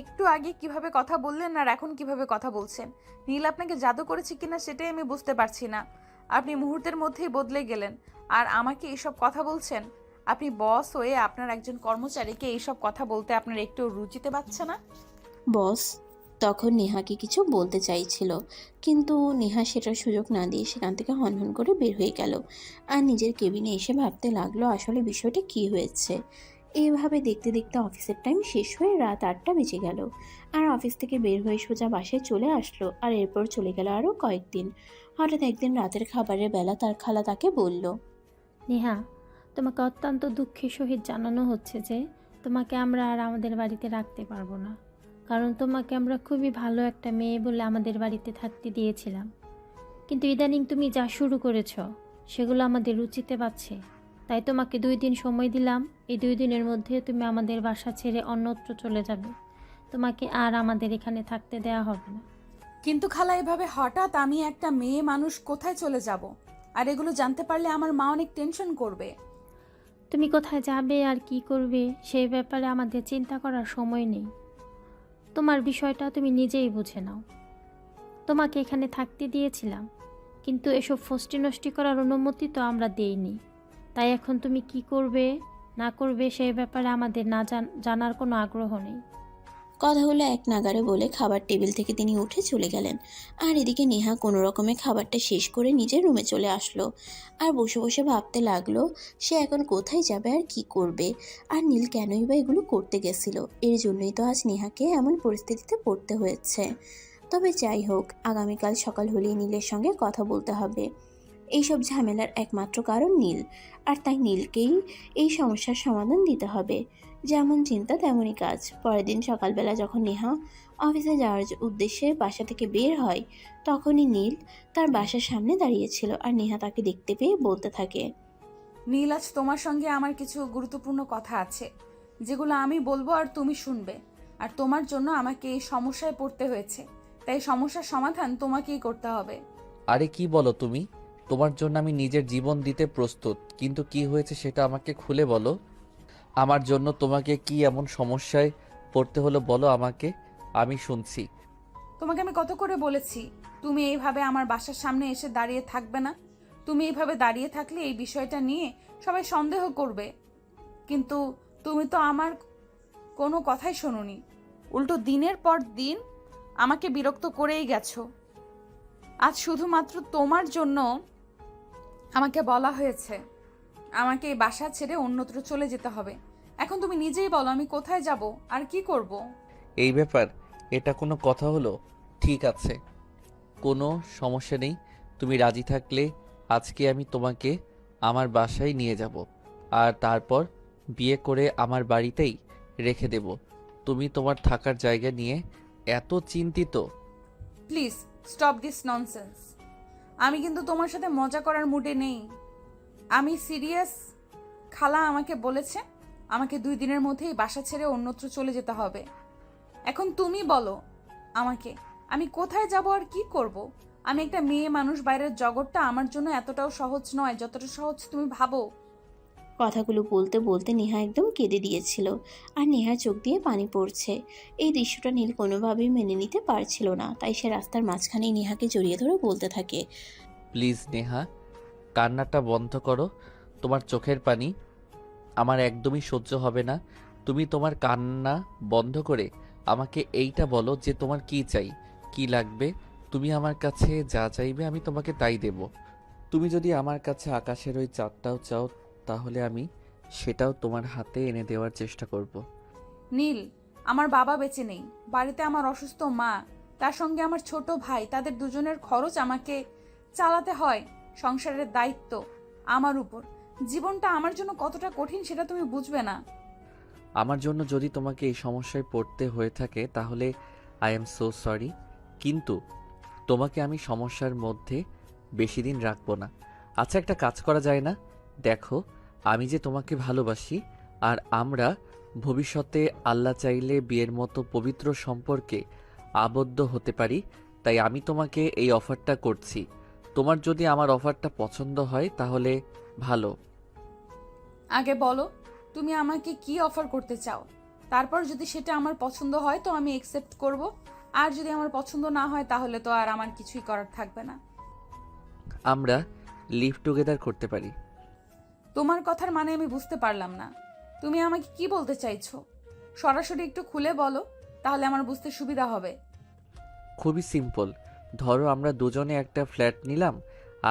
একটু আগে কিভাবে কথা বললেন আর এখন কিভাবে কথা বলছেন। নীল আপনাকে জাদু করেছে কিনা সেটাই আমি বুঝতে পারছি না। আপনি মুহূর্তের মধ্যেই বদলে গেলেন আর আমাকে এইসব কথা বলছেন। আপনি বস হয়ে আপনার একজন কর্মচারীকে এইসব কথা বলতে আপনার একটু রুচিতে পাচ্ছে না? বস তখন নেহাকে কিছু বলতে চাইছিল, কিন্তু নেহা সেটার সুযোগ না দিয়ে সেখান থেকে হনহন করে বের হয়ে গেল আর নিজের কেবিনে এসে ভাবতে লাগলো আসলে বিষয়টা কি হয়েছে। এইভাবে দেখতে দেখতে অফিসের টাইম শেষ হয়ে রাত 8টা বেজে গেল আর অফিস থেকে বের হয়ে সোজা বাসায় চলে আসলো। আর এরপর চলে গেল আরও কয়েকদিন। হঠাৎ একদিন রাতের খাবারের বেলা তার খালা তাকে বলল, নেহা, তোমাকে অত্যন্ত দুঃখের সহিত জানানো হচ্ছে যে তোমাকে আমরা আর আমাদের বাড়িতে রাখতে পারবো না, কারণ তোমাকে আমরা খুবই ভালো একটা মেয়ে বলে আমাদের বাড়িতে থাকতে দিয়েছিলাম। কিন্তু ইদানিং তুমি যা শুরু করেছো সেগুলো আমাদের রুচিতে পাচ্ছে। তাই তোমাকে 2 দিন সময় দিলাম, এই 2 দিনের মধ্যে তুমি আমাদের বাসা ছেড়ে অন্যত্র চলে যাবে। তোমাকে আর আমাদের এখানে থাকতে দেওয়া হবে না। কিন্তু খালা, এভাবে হঠাৎ আমি একটা মেয়ে মানুষ কোথায় চলে যাব? আর এগুলো জানতে পারলে আমার মা অনেক টেনশন করবে। তুমি কোথায় যাবে আর কি করবে সেই ব্যাপারে আমাদের চিন্তা করার সময় নেই। তোমার বিষয়টা তুমি নিজেই বুঝে নাও। তোমাকে এখানে থাকতে দিয়েছিলাম, কিন্তু এসব ফষ্টি নষ্টি করার অনুমতি তো আমরা দেইনি। তাই এখন তুমি কি করবে না করবে সেই ব্যাপারে আমাদের না জানার কোনো আগ্রহ নেই। কথাগুলো এক নাগাড়ে বলে খাবার টেবিল থেকে তিনি উঠে চলে গেলেন। আর এদিকে নেহা কোনো রকমে খাবারটা শেষ করে নিজের রুমে চলে আসলো আর বসে বসে ভাবতে লাগলো সে এখন কোথায় যাবে আর কি করবে, আর নীল কেনই বা এগুলো করতে গেছিল। এর জন্যই তো আজ নেহাকে এমন পরিস্থিতিতে পড়তে হয়েছে। তবে যাই হোক, আগামীকাল সকাল হলেই নীলের সঙ্গে কথা বলতে হবে। এইসব ঝামেলার একমাত্র কারণ নীল, আর তাই নীলকেই এই সমস্যার সমাধান দিতে হবে। যেমন চিন্তা তেমনই কাজ। পরের দিন সকালবেলা যখন নেহা অফিসে যাওয়ার উদ্দেশ্যে বাসা থেকে বের হয়, তখনই নীল তার বাসার সামনে দাঁড়িয়েছিল আর নেহা তাকে দেখতে পেয়ে বলতে থাকে, নীল, আজ তোমার সঙ্গে আমার কিছু গুরুত্বপূর্ণ কথা আছে যেগুলো আমি বলবো আর তুমি শুনবে। আর তোমার জন্য আমাকে এই সমস্যায় পড়তে হয়েছে, তাই সমস্যার সমাধান তোমাকেই করতে হবে। আরে কি বলো তুমি? তোমার জন্য আমি নিজের জীবন দিতে প্রস্তুত, কিন্তু কি হয়েছে সেটা আমাকে খুলে বলো। আমার জন্য তোমাকে কি এমন সমস্যায় পড়তে হলো বলো আমাকে, আমি শুনছি। তোমাকে আমি কত করে বলেছি তুমি এইভাবে আমার বাসার সামনে এসে দাঁড়িয়ে থাকবে না। তুমি এইভাবে দাঁড়িয়ে থাকলে এই বিষয়টা নিয়ে সবাই সন্দেহ করবে, কিন্তু তুমি তো আমার কোনো কথাই শোনোনি। উল্টো দিনের পর দিন আমাকে বিরক্ত করেই গেছো। আজ শুধুমাত্র তোমার জন্য আমাকে বলা হয়েছে আমাকে এই বাসা ছেড়ে অন্যত্র চলে যেতে হবে। এখন তুমি নিজেই বলো আমি কোথায় যাব আর কি করব? এই ব্যাপার, এটা কোনো কথা হলো? ঠিক আছে, কোনো সমস্যা নেই, তুমি রাজি থাকলে আজকে আমি তোমাকে আমার বাসায় নিয়ে যাব আর তারপর বিয়ে করে আমার বাড়িতেই রেখে দেব। তুমি তোমার থাকার জায়গা নিয়ে এত চিন্তিত? Please stop this nonsense. আমি কিন্তু তোমার সাথে মজা করার মুডে নেই, আমি সিরিয়াস। খালা আমাকে বলেছে আমাকে 2 দিনের মধ্যেই বাসা ছেড়ে অন্যত্র চলে যেতে হবে। এখন তুমি বলো আমাকে, আমি কোথায় যাব আর কি করব? আমি একটা মেয়ে মানুষ, বাইরের জগৎটা আমার জন্য এতটাও সহজ নয় যতটা সহজ তুমি ভাবো। কথাগুলো বলতে বলতে নেহা একদম কেঁদে দিয়েছিল, আর নেহার চোখ দিয়ে পানি পড়ছে। এই দৃশ্যটা নীল কোনোভাবেই মেনে নিতে পারছিল না, তাই সে রাস্তার মাঝখানেই নেহাকে জড়িয়ে ধরে বলতে থাকে, প্লিজ নেহা, কান্নাটা বন্ধ করো। তোমার চোখের পানি আমার একদমই সহ্য হবে না। তুমি তোমার কান্না বন্ধ করে আমাকে এইটা বলো যে তোমার কি চাই, কি লাগবে। তুমি আমার কাছে যা চাইবে আমি তোমাকে তাই দেব। তুমি যদি আমার কাছে আকাশের ওই চাঁদটাও চাও তাহলে আমি সেটাও তোমার হাতে এনে দেওয়ার চেষ্টা করব। নীল, আমার বাবা বেঁচে নেই, বাড়িতে আমার অসুস্থ মা, তার সঙ্গে আমার ছোট ভাই, তাদের দুজনের খরচ আমাকে চালাতে হয়। সংসারের দায়িত্ব আমার উপর। জীবনটা আমার জন্য কতটা কঠিন সেটা তুমি বুঝবে না। আমার জন্য যদি তোমাকে এই সমস্যায় পড়তে হয়ে থাকে তাহলে আই এম সো সরি, কিন্তু তোমাকে আমি সমস্যার মধ্যে বেশি দিন রাখবো না। আচ্ছা, একটা কাজ করা যায় না? দেখো, আমি যে তোমাকে ভালোবাসি আর আমরা ভবিষ্যতে আল্লাহ চাইলে বিয়ের মতো পবিত্র সম্পর্কে আবদ্ধ হতে পারি, তাই আমি তোমাকে এই অফারটা করছি। তোমার যদি আমার অফারটা পছন্দ হয় তাহলে ভালো। আগে বলো তুমি আমাকে কি অফার করতে চাও, তারপর যদি সেটা আমার পছন্দ হয় তো আমি একসেপ্ট করব, আর যদি আমার পছন্দ না হয় তাহলে তো আর আমার কিছুই করার থাকবে না। আমরা লিভ টুগেদার করতে পারি। তোমার কথার মানে আমি বুঝতে পারলাম না। তুমি আমাকে কি বলতে চাইছো? সরাসরি একটু খুলে বলো, তাহলে আমার বুঝতে সুবিধা হবে। খুবই সিম্পল। ধরো আমরা দুজনে একটা ফ্ল্যাট নিলাম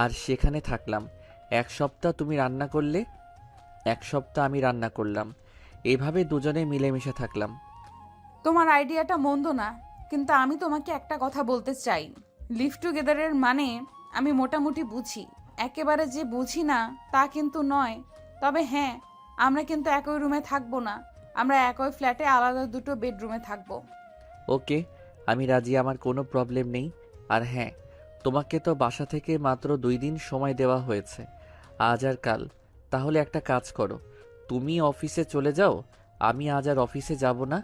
আর সেখানে থাকলাম। 1 সপ্তাহ তুমি রান্না করলে, 1 সপ্তাহ আমি রান্না করলাম, এভাবে দুজনে মিলেমিশে থাকলাম। তোমার আইডিয়াটা মন্দ না, কিন্তু আমি তোমাকে একটা কথা বলতে চাই। লিভ টুগেদারের মানে আমি মোটামুটি বুঝি, একেবারে যে বুঝি না তা কিন্তু নয়। তবে হ্যাঁ, আমরা কিন্তু একই রুমে থাকবো না, আমরা একই ফ্ল্যাটে আলাদা 2টো বেডরুমে থাকবো। ওকে, আমি রাজি, আমার কোনো প্রবলেম নেই। আর হ্যাঁ, তোমাকে তো বাসা থেকে মাত্র 2 দিন সময় দেওয়া হয়েছে, আজ আর কাল। তাহলে একটা কাজ করো, তুমি অফিসে চলে যাও, আমি আজ আর অফিসে যাব না।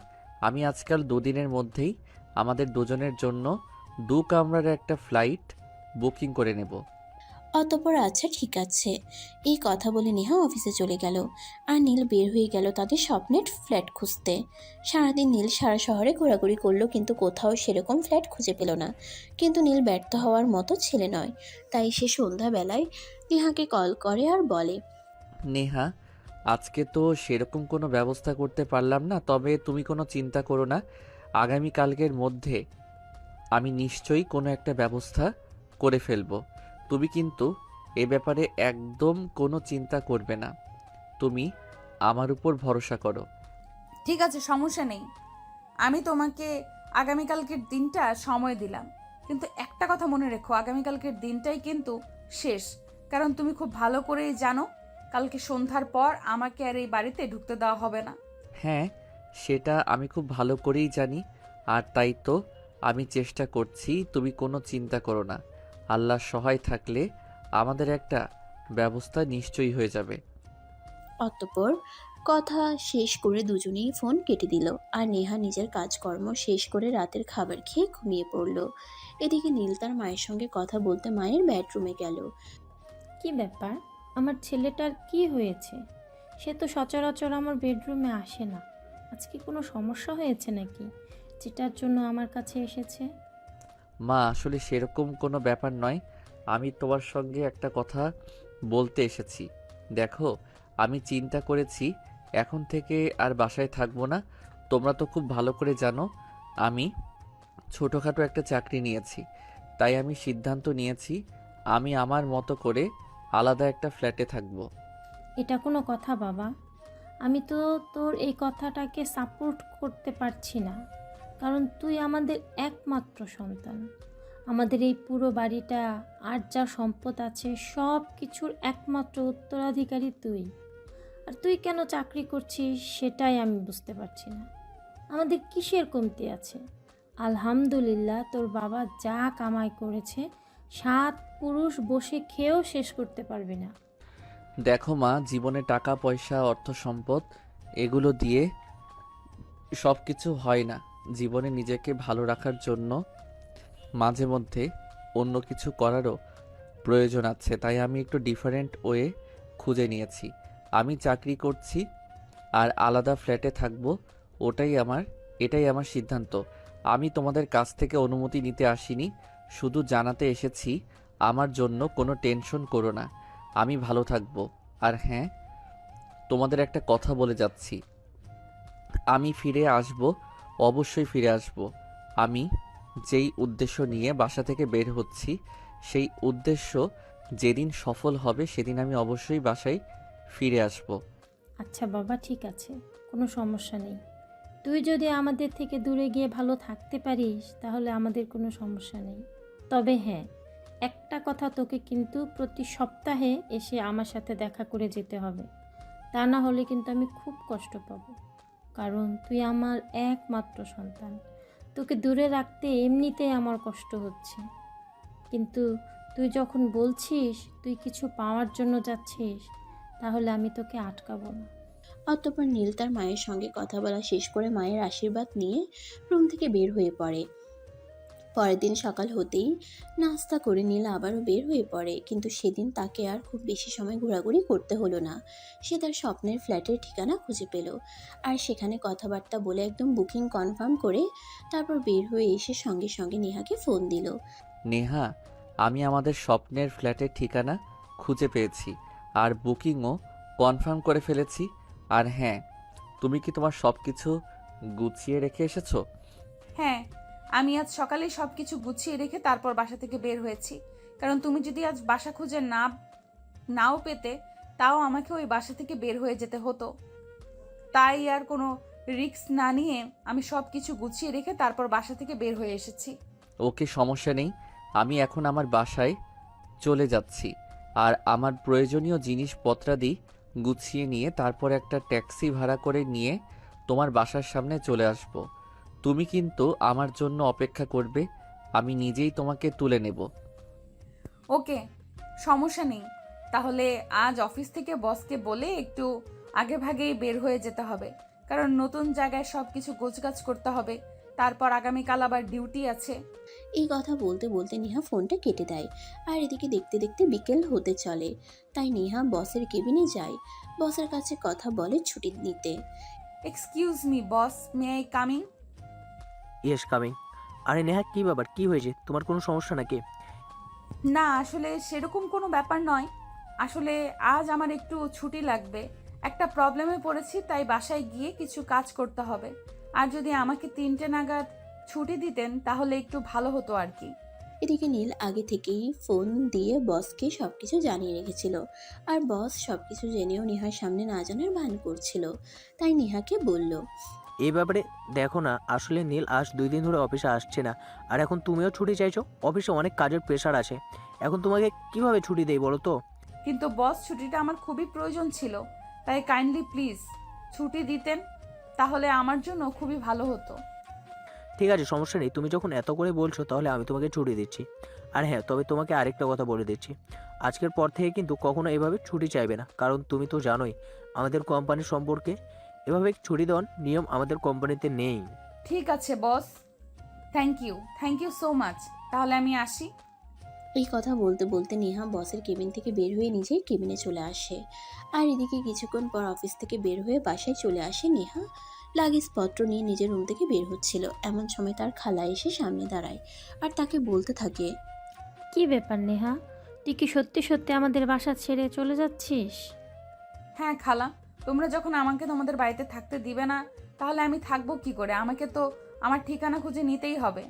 আমি আজকাল 2 দিনের মধ্যেই আমাদের দুজনের জন্য 2 কামরার একটা ফ্লাইট বুকিং করে নেব। অতঃপর আচ্ছা ঠিক আছে, এই কথা বলে নেহা অফিসে চলে গেল, আর নীল বের হয়ে গেল তাদের স্বপ্নের ফ্ল্যাট খুঁজতে। সারাদিন নীল সারা শহরে ঘোরাঘুরি করলো, কিন্তু কোথাও সেরকম ফ্ল্যাট খুঁজে পেল না। কিন্তু নীল ব্যর্থ হওয়ার মতো ছেলে নয়, তাই সে সন্ধ্যাবেলায় নেহাকে কল করে আর বলে, নেহা, আজকে তো সেরকম কোনো ব্যবস্থা করতে পারলাম না, তবে তুমি কোনো চিন্তা করো না, আগামীকালকের মধ্যে আমি নিশ্চয়ই কোনো একটা ব্যবস্থা করে ফেলবো। তুমি কিন্তু এ ব্যাপারে একদম কোনো চিন্তা করবে না, তুমি আমার উপর ভরসা করো। ঠিক আছে, সমস্যা নেই। আমি তোমাকে আগামীকালকের দিনটা সময় দিলাম, কিন্তু একটা কথা মনে রেখো, আগামীকালকের দিনটাই কিন্তু শেষ। কারণ তুমি খুব ভালো করেই জানো কালকে সন্ধ্যার পর আমাকে আর এই বাড়িতে ঢুকতে দেওয়া হবে না। হ্যাঁ, সেটা আমি খুব ভালো করেই জানি, আর তাই তো আমি চেষ্টা করছি। তুমি কোনো চিন্তা করো না, আল্লাহর সহায় থাকলে আমাদের একটা ব্যবস্থা নিশ্চয়ই হয়ে যাবে। অতঃপর কথা শেষ করে দুজনেই ফোন কেটে দিল, আর নেহা নিজের কাজকর্ম শেষ করে রাতের খাবার খেয়ে ঘুমিয়ে পড়ল। এদিকে নীল তার মায়ের সঙ্গে কথা বলতে মায়ের বেডরুমে গেল। কি ব্যাপার, আমার ছেলেটার কি হয়েছে? সে তো সচরাচর আমার বেডরুমে আসে না। আজকে কোনো সমস্যা হয়েছে নাকি, যেটার জন্য আমার কাছে এসেছে? মা, আসলে সেরকম কোনো ব্যাপার নয়, আমি তোমার সঙ্গে একটা কথা বলতে এসেছি। দেখো, আমি চিন্তা করেছি এখন থেকে আর বাসায় থাকবো না। তোমরা তো খুব ভালো করে জানো আমি ছোটোখাটো একটা চাকরি নিয়েছি, তাই আমি সিদ্ধান্ত নিয়েছি আমি আমার মতো করে আলাদা একটা ফ্ল্যাটে থাকবো। এটা কোনো কথা বাবা? আমি তো তোর এই কথাটাকে সাপোর্ট করতে পারছি না, কারণ তুই আমাদের একমাত্র সন্তান। আমাদের এই পুরো বাড়িটা আর যা সম্পদ আছে সব কিছুর একমাত্র উত্তরাধিকারী তুই। আর তুই কেন চাকরি করছিস সেটাই আমি বুঝতে পারছি না। আমাদের কিসের কমতি আছে? আলহামদুলিল্লাহ, তোর বাবা যা কামাই করেছে 7 পুরুষ বসে খেয়েও শেষ করতে পারবে না। দেখো মা, জীবনে টাকা পয়সা অর্থ সম্পদ এগুলো দিয়ে সব কিছু হয় না। জীবনে নিজেকে ভালো রাখার জন্য মাঝে মধ্যে অন্য কিছু করারও প্রয়োজন আছে। তাই আমি একটু ডিফারেন্ট ওয়ে খুঁজে নিয়েছি। আমি চাকরি করছি আর আলাদা ফ্ল্যাটে থাকবো, এটাই আমার সিদ্ধান্ত। আমি তোমাদের কাছ থেকে অনুমতি নিতে আসিনি, শুধু জানাতে এসেছি আমার জন্য কোনো টেনশন করো না, আমি ভালো থাকবো। আর হ্যাঁ, তোমাদের একটা কথা বলে যাচ্ছি, আমি ফিরে আসব, অবশ্যই ফিরে আসব। আমি যেই উদ্দেশ্য নিয়ে বাসা থেকে বের হচ্ছি, সেই উদ্দেশ্য যেদিন সফল হবে সেদিন আমি অবশ্যই বাসায় ফিরে আসব। আচ্ছা বাবা, ঠিক আছে, কোনো সমস্যা নেই। তুই যদি আমাদের থেকে দূরে গিয়ে ভালো থাকতে পারিস তাহলে আমাদের কোনো সমস্যা নেই। তবে হ্যাঁ, একটা কথা, তোকে কিন্তু প্রতি সপ্তাহে এসে আমার সাথে দেখা করে যেতে হবে। তা না হলে কিন্তু আমি খুব কষ্ট পাবো, কারণ তুই আমার একমাত্র সন্তান। তোকে দূরে রাখতে এমনিতেই আমার কষ্ট হচ্ছে, কিন্তু তুই যখন বলছিস তুই কিছু পাওয়ার জন্য যাচ্ছিস, তাহলে আমি তোকে আটকাবো না। অতঃপর নীল তার মায়ের সঙ্গে কথা বলা শেষ করে মায়ের আশীর্বাদ নিয়ে রুম থেকে বের হয়ে পড়ে। পরের দিন সকাল হতেই নাস্তা করে নীল আবারও বের হয়ে পড়ে, কিন্তু সেদিন তাকে আর খুব বেশি সময় ঘোরাঘুরি করতে হলো না। সে তার স্বপ্নের ফ্ল্যাটের ঠিকানা খুঁজে পেল, আর সেখানে কথাবার্তা বলে একদম বুকিং কনফার্ম করে তারপর বের হয়ে এসে সঙ্গে সঙ্গে নেহাকে ফোন দিল। নেহা, আমি আমাদের স্বপ্নের ফ্ল্যাটের ঠিকানা খুঁজে পেয়েছি আর বুকিংও কনফার্ম করে ফেলেছি। আর হ্যাঁ, তুমি কি তোমার সব কিছু গুছিয়ে রেখে এসেছো? হ্যাঁ, আমি আজ সকালেই সব কিছু গুছিয়ে রেখে তারপর বাসা থেকে বের হয়েছি। কারণ তুমি যদি আজ বাসা খুঁজে নাও পেতে, তাও আমাকে ওই বাসা থেকে বের হয়ে যেতে হতো। তাই আর কোনো রিস্ক না নিয়ে আমি সব কিছু গুছিয়ে রেখে তারপর বাসা থেকে বের হয়ে এসেছি। ওকে, সমস্যা নেই। আমি এখন আমার বাসায় চলে যাচ্ছি আর আমার প্রয়োজনীয় জিনিসপত্রাদি গুছিয়ে নিয়ে তারপর একটা ট্যাক্সি ভাড়া করে নিয়ে তোমার বাসার সামনে চলে আসব। তুমি কিন্তু আমার জন্য অপেক্ষা করবে, আমি নিজেই তোমাকে তুলে নেব। ওকে, সমস্যা নেই। তাহলে আজ অফিস থেকে বসকে বলে একটু আগে ভাগেই বের হয়ে যেতে হবে, কারণ নতুন জায়গায় সব কিছু গোছগাছ করতে হবে। তারপর আগামীকাল আবার ডিউটি আছে। এই কথা বলতে বলতে নেহা ফোনটা কেটে দেয়, আর এদিকে দেখতে দেখতে বিকেল হতে চলে। তাই নেহা বসের কেবিনে যায়, বসের কাছে কথা বলে ছুটি নিতে। Excuse me boss, may I coming? Yes, coming. আরে নেহা, কি ব্যাপার, কি হয়েছে? তোমার কোনো সমস্যা নাকি? না, আসলে সেরকম কোনো ব্যাপার নয়। আসলে আজ আমার একটু ছুটি লাগবে, একটা প্রবলেমে পড়েছি, তাই বাসায় গিয়ে কিছু কাজ করতে হবে। আর যদি আমাকে 3টে নাগাদ ছুটি দিতেন তাহলে একটু ভালো হতো আর কি। এদিকে নীল আগে থেকেই ফোন দিয়ে বসকে সবকিছু জানিয়ে রেখেছিল, আর বস সবকিছু জেনেও নেহার সামনে না জানার ভান করছিল। তাই নেহাকে বলল, এই ব্যাপারে দেখো না, আসলে নীল আজ 2 দিন ধরে অফিসে আসছে না, আর এখন তুমিও ছুটি চাইছো। অফিসে অনেক কাজের প্রেশার আছে, এখন তোমাকে কিভাবে ছুটি দেই বলো তো? কিন্তু বস, ছুটিটা আমার খুবই প্রয়োজন ছিল, তাই কাইন্ডলি প্লিজ ছুটি দিতেন, তাহলে আমার জন্য খুবই ভালো হতো। ঠিক আছে, সমস্যা নেই, তুমি যখন এত করে বলছো তাহলে আমি তোমাকে ছুটি দিচ্ছি। আর হ্যাঁ, তবে তোমাকে আরেকটা কথা বলে দিচ্ছি, আজকের পর থেকে কিন্তু কখনো এভাবে ছুটি চাইবে না, কারণ তুমি তো জানোই আমাদের কোম্পানির সম্পর্কে এভাবে ছুটি দেওয়ার নিয়ম আমাদের কোম্পানিতে নেই। ঠিক আছে বস, থ্যাংক ইউ সো মাচ। তাহলে আমি আসি। এই কথা বলতে বলতে নেহা বসের কেবিন থেকে বের হয়ে নিজেই কেবিনে চলে আসে। আর এদিকে কিছুক্ষণ পর অফিস থেকে বের হয়ে বাসায় চলে আসে নেহা। লাগেজপত্র নিয়ে নিজের রুম থেকে বের হচ্ছিল, এমন সময় তার খালা এসে সামনে দাঁড়ায় আর তাকে বলতে থাকে, কি ব্যাপার নেহা, তুই কি সত্যি সত্যি আমাদের বাসা ছেড়ে চলে যাচ্ছিস? হ্যাঁ খালা, তোমরা যখন আমাকে তোমাদের বাড়িতে থাকতে দিবে না, তাহলে আমি থাকবো কি করে? আমাকে তো আমার ঠিকানা খুঁজে নিতেই হবে।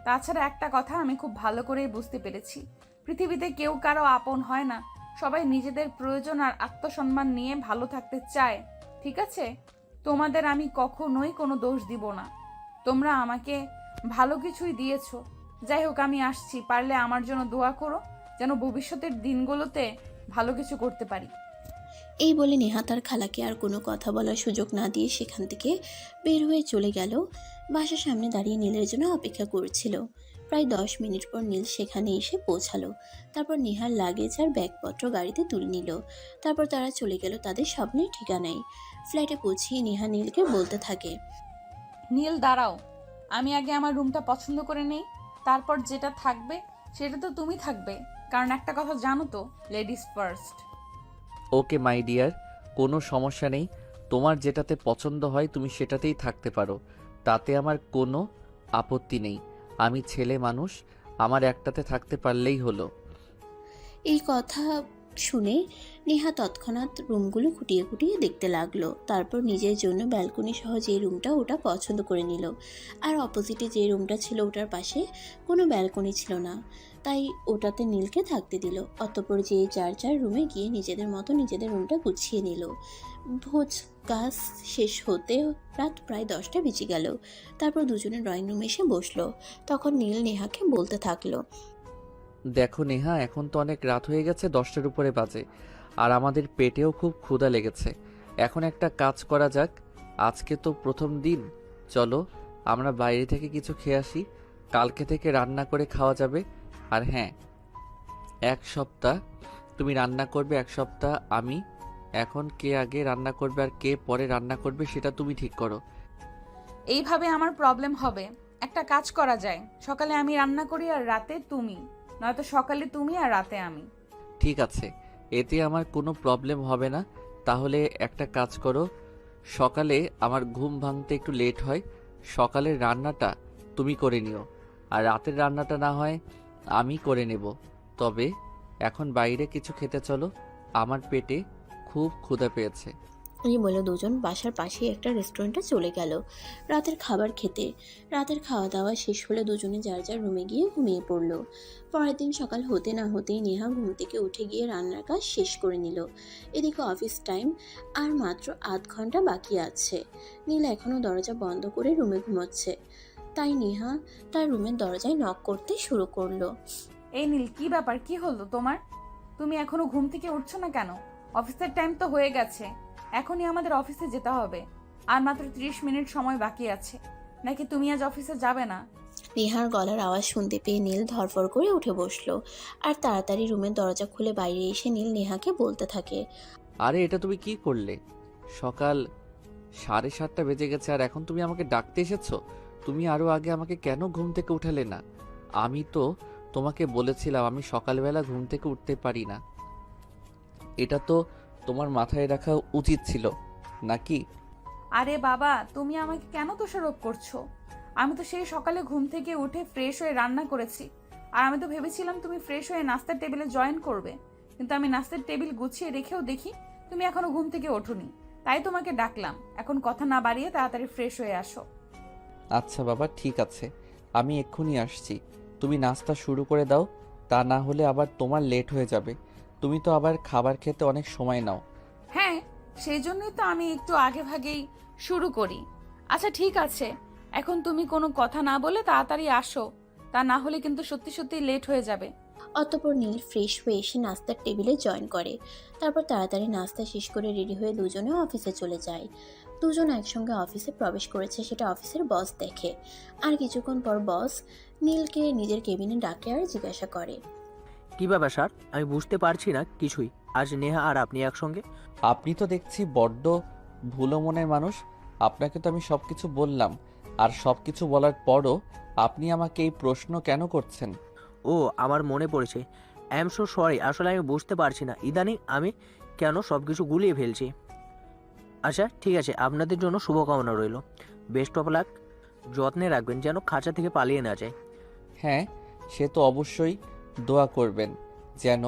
তাছাড়া একটা কথা আমি খুব ভালো করেই বুঝতে পেরেছি, পৃথিবীতে কেউ কারো আপন হয় না, সবাই নিজেদের প্রয়োজন আর আত্মসম্মান নিয়ে ভালো থাকতে চায়। ঠিক আছে, তোমাদের আমি কখনোই কোনো দোষ দিব না। তোমরা আমাকে ভালো কিছুই দিয়েছো, যাই হোক, আমি আসছি। পারলে আমার জন্য দোয়া করো, যেন ভবিষ্যতের দিনগুলোতে ভালো কিছু করতে পারি। এই বলে নেহা তার খালাকে আর কোনো কথা বলার সুযোগ না দিয়ে সেখান থেকে বের হয়ে চলে গেল। বাসার সামনে দাঁড়িয়ে নীলের জন্য অপেক্ষা করছিল। প্রায় 10 মিনিট পর নীল সেখানে এসে পৌঁছালো। তারপর নেহার লাগেজ আর ব্যাগপত্র গাড়িতে তুলে নিল। তারপর তারা চলে গেল তাদের স্বপ্নের ঠিকানায়। ফ্ল্যাটে পৌঁছিয়ে নেহা নীলকে বলতে থাকে, নীল দাঁড়াও, আমি আগে আমার রুমটা পছন্দ করে নেই, তারপর যেটা থাকবে সেটা তো তুমি থাকবে। কারণ একটা কথা জানো তো, ladies first. Okay my dear, কোনো সমস্যা নেই। তোমার যেটাতে পছন্দ হয় তুমি সেটাতেই থাকতে পারো, তাতে আমার কোনো আপত্তি নেই। আমি ছেলে মানুষ, আমার একটাতে থাকতে পারলেই হলো। এই কথা শুনে নেহা তৎক্ষণাৎ রুমগুলো খুঁটিয়ে খুঁটিয়ে দেখতে লাগলো। তারপর নিজের জন্য ব্যালকনি সহ যে রুমটা ওটা পছন্দ করে নিল। আর অপোজিটে যে রুমটা ছিল ওটার পাশে কোনো ব্যালকনি ছিল না, তাই ওটাতে নীলকে থাকতে দিল। অতঃপর যে যার যার রুমে গিয়ে নিজেদের মতো নিজেদের রুমটা গুছিয়ে নিল। ভোজ কাজ শেষ হতে রাত প্রায় 10টা বেজে গেল। তারপর দুজনে ড্রয়িং রুমে এসে বসলো। তখন নীল নেহাকে বলতে থাকলো, দেখো নেহা, এখন তো অনেক রাত হয়ে গেছে, 10টার উপরে বাজে, আর আমাদের পেটেও খুব ক্ষুধা লেগেছে। এখন একটা কাজ করা যাক, আজকে তো প্রথম দিন, চলো আমরা বাইরে থেকে কিছু খেয়ে আসি। কালকে থেকে রান্না করে খাওয়া যাবে। আর হ্যাঁ, 1 সপ্তাহ তুমি রান্না করবে, 1 সপ্তাহ আমি। এখন কে আগে রান্না করবে আর কে পরে রান্না করবে সেটা তুমি ঠিক করো। এইভাবে আমার প্রবলেম হবে। একটা কাজ করা যায়, সকালে আমি রান্না করি আর রাতে তুমি, নয়তো সকালে তুমি আর রাতে আমি। ঠিক আছে, এতে আমার কোনো প্রবলেম হবে না। তাহলে একটা কাজ করো, সকালে আমার ঘুম ভাঙতে একটু লেট হয়, সকালের রান্নাটা তুমি করে নিও, আর রাতের রান্নাটা না হয় আমি করে নেব। তবে এখন বাইরে কিছু খেতে চলো, আমার পেটে খুব ক্ষুধা পেয়েছে। এই বলে দুজন বাসার পাশেই একটা রেস্টুরেন্টে চলে গেল রাতের খাবার খেতে। রাতের খাওয়া দাওয়া শেষ হলে দুজনে যার যার রুমে গিয়ে ঘুমিয়ে পড়ল। পরের দিন সকাল হতে না হতেই নেহা ঘুম থেকে উঠে গিয়ে রান্নার কাজ শেষ করে নিল। এদিকে অফিস টাইম আর মাত্র 8 ঘন্টা বাকি আছে। নীল এখনও দরজা বন্ধ করে রুমে ঘুমোচ্ছে, তাই নেহা তার রুমের দরজায় নক করতে শুরু করলো। এই নীল, কি ব্যাপার, কি হলো তোমার? তুমি এখনো ঘুম থেকে উঠছো না কেন? অফিসের টাইম তো হয়ে গেছে, এখনই আমাদের অফিসে যেতে হবে। আর মাত্র 30 মিনিট সময় বাকি আছে। নাকি তুমি আজ অফিসে যাবে না? নেহার গলার আওয়াজ শুনতে পেয়ে নীল ধরফর করে উঠে বসলো আর তাড়াতাড়ি রুমের দরজা খুলে বাইরে এসে নীল নেহাকে বলতে থাকে, আরে এটা তুমি কি করলে? সকাল 7:30 বেজে গেছে আর এখন তুমি আমাকে ডাকতে এসেছো? তুমি আরো আগে আমাকে কেন ঘুম থেকে উঠালে না? আমি তো তোমাকে বলেছিলাম আমি সকালবেলা ঘুম থেকে উঠতে পারি না। এটা তো তোমার মাথায় রাখা উচিত ছিল নাকি? আরে বাবা, তুমি আমাকে কেন দোষারোপ করছো? আমি তো সেই সকালে ঘুম থেকে উঠে ফ্রেশ হয়ে রান্না করেছি। আর আমি তো ভেবেছিলাম তুমি ফ্রেশ হয়ে নাস্তার টেবিলে জয়েন করবে, কিন্তু আমি নাস্তার টেবিল গুছিয়ে রেখেও দেখি তুমি এখনো ঘুম থেকে ওঠোনি। তাই তোমাকে ডাকলাম। এখন কথা না বাড়িয়ে তাড়াতাড়ি ফ্রেশ হয়ে আসো। আচ্ছা বাবা, ঠিক আছে, আমি এক্ষুনি আসছি। তুমি নাস্তা শুরু করে দাও, তা না হলে আবার তোমার লেট হয়ে যাবে। তুমি তো আবার খাবার খেতে অনেক সময় নাও। হ্যাঁ, সেই জন্যই তো আমি একটু আগে ভাগেই শুরু করি। আচ্ছা ঠিক আছে, এখন তুমি কোনো কথা না বলে তাড়াতাড়ি আসো, তা না হলে কিন্তু সত্যি সত্যি লেট হয়ে যাবে। অতঃপর নীল ফ্রেশ হয়ে এসে নাস্তার টেবিলে জয়েন করে। তারপর তাড়াতাড়ি নাস্তা শেষ করে রেডি হয়ে দুজনে অফিসে চলে যায়। দুজন একসঙ্গে অফিসে প্রবেশ করেছে সেটা অফিসের বস দেখে। আর কিছুক্ষণ পর বস নীলকে নিজের কেবিনে ডাকে আর জিজ্ঞাসা করে, কি ব্যাপার স্যার, আমি বুঝতে পারছি না কিছুই। আজ নেহা আর আপনি একসঙ্গে? আপনি তো দেখছি বড্ড ভুলো মনের মানুষ। আপনাকে তো আমি সব কিছু বললাম, আর সব কিছু বলার পরও আপনি আমাকে এই প্রশ্ন কেন করছেন? ও, আমার মনে পড়েছে। আই এম সো সরি, আসলে আমি বুঝতে পারছি না ইদানিং আমি কেন সব কিছু গুলিয়ে ফেলছি। আচ্ছা ঠিক আছে, আপনাদের জন্য শুভকামনা রইল। Best of luck. যত্নে রাখবেন যেন খাঁচা থেকে পালিয়ে না যায়। হ্যাঁ, সে তো অবশ্যই। দোয়া করবেন যেন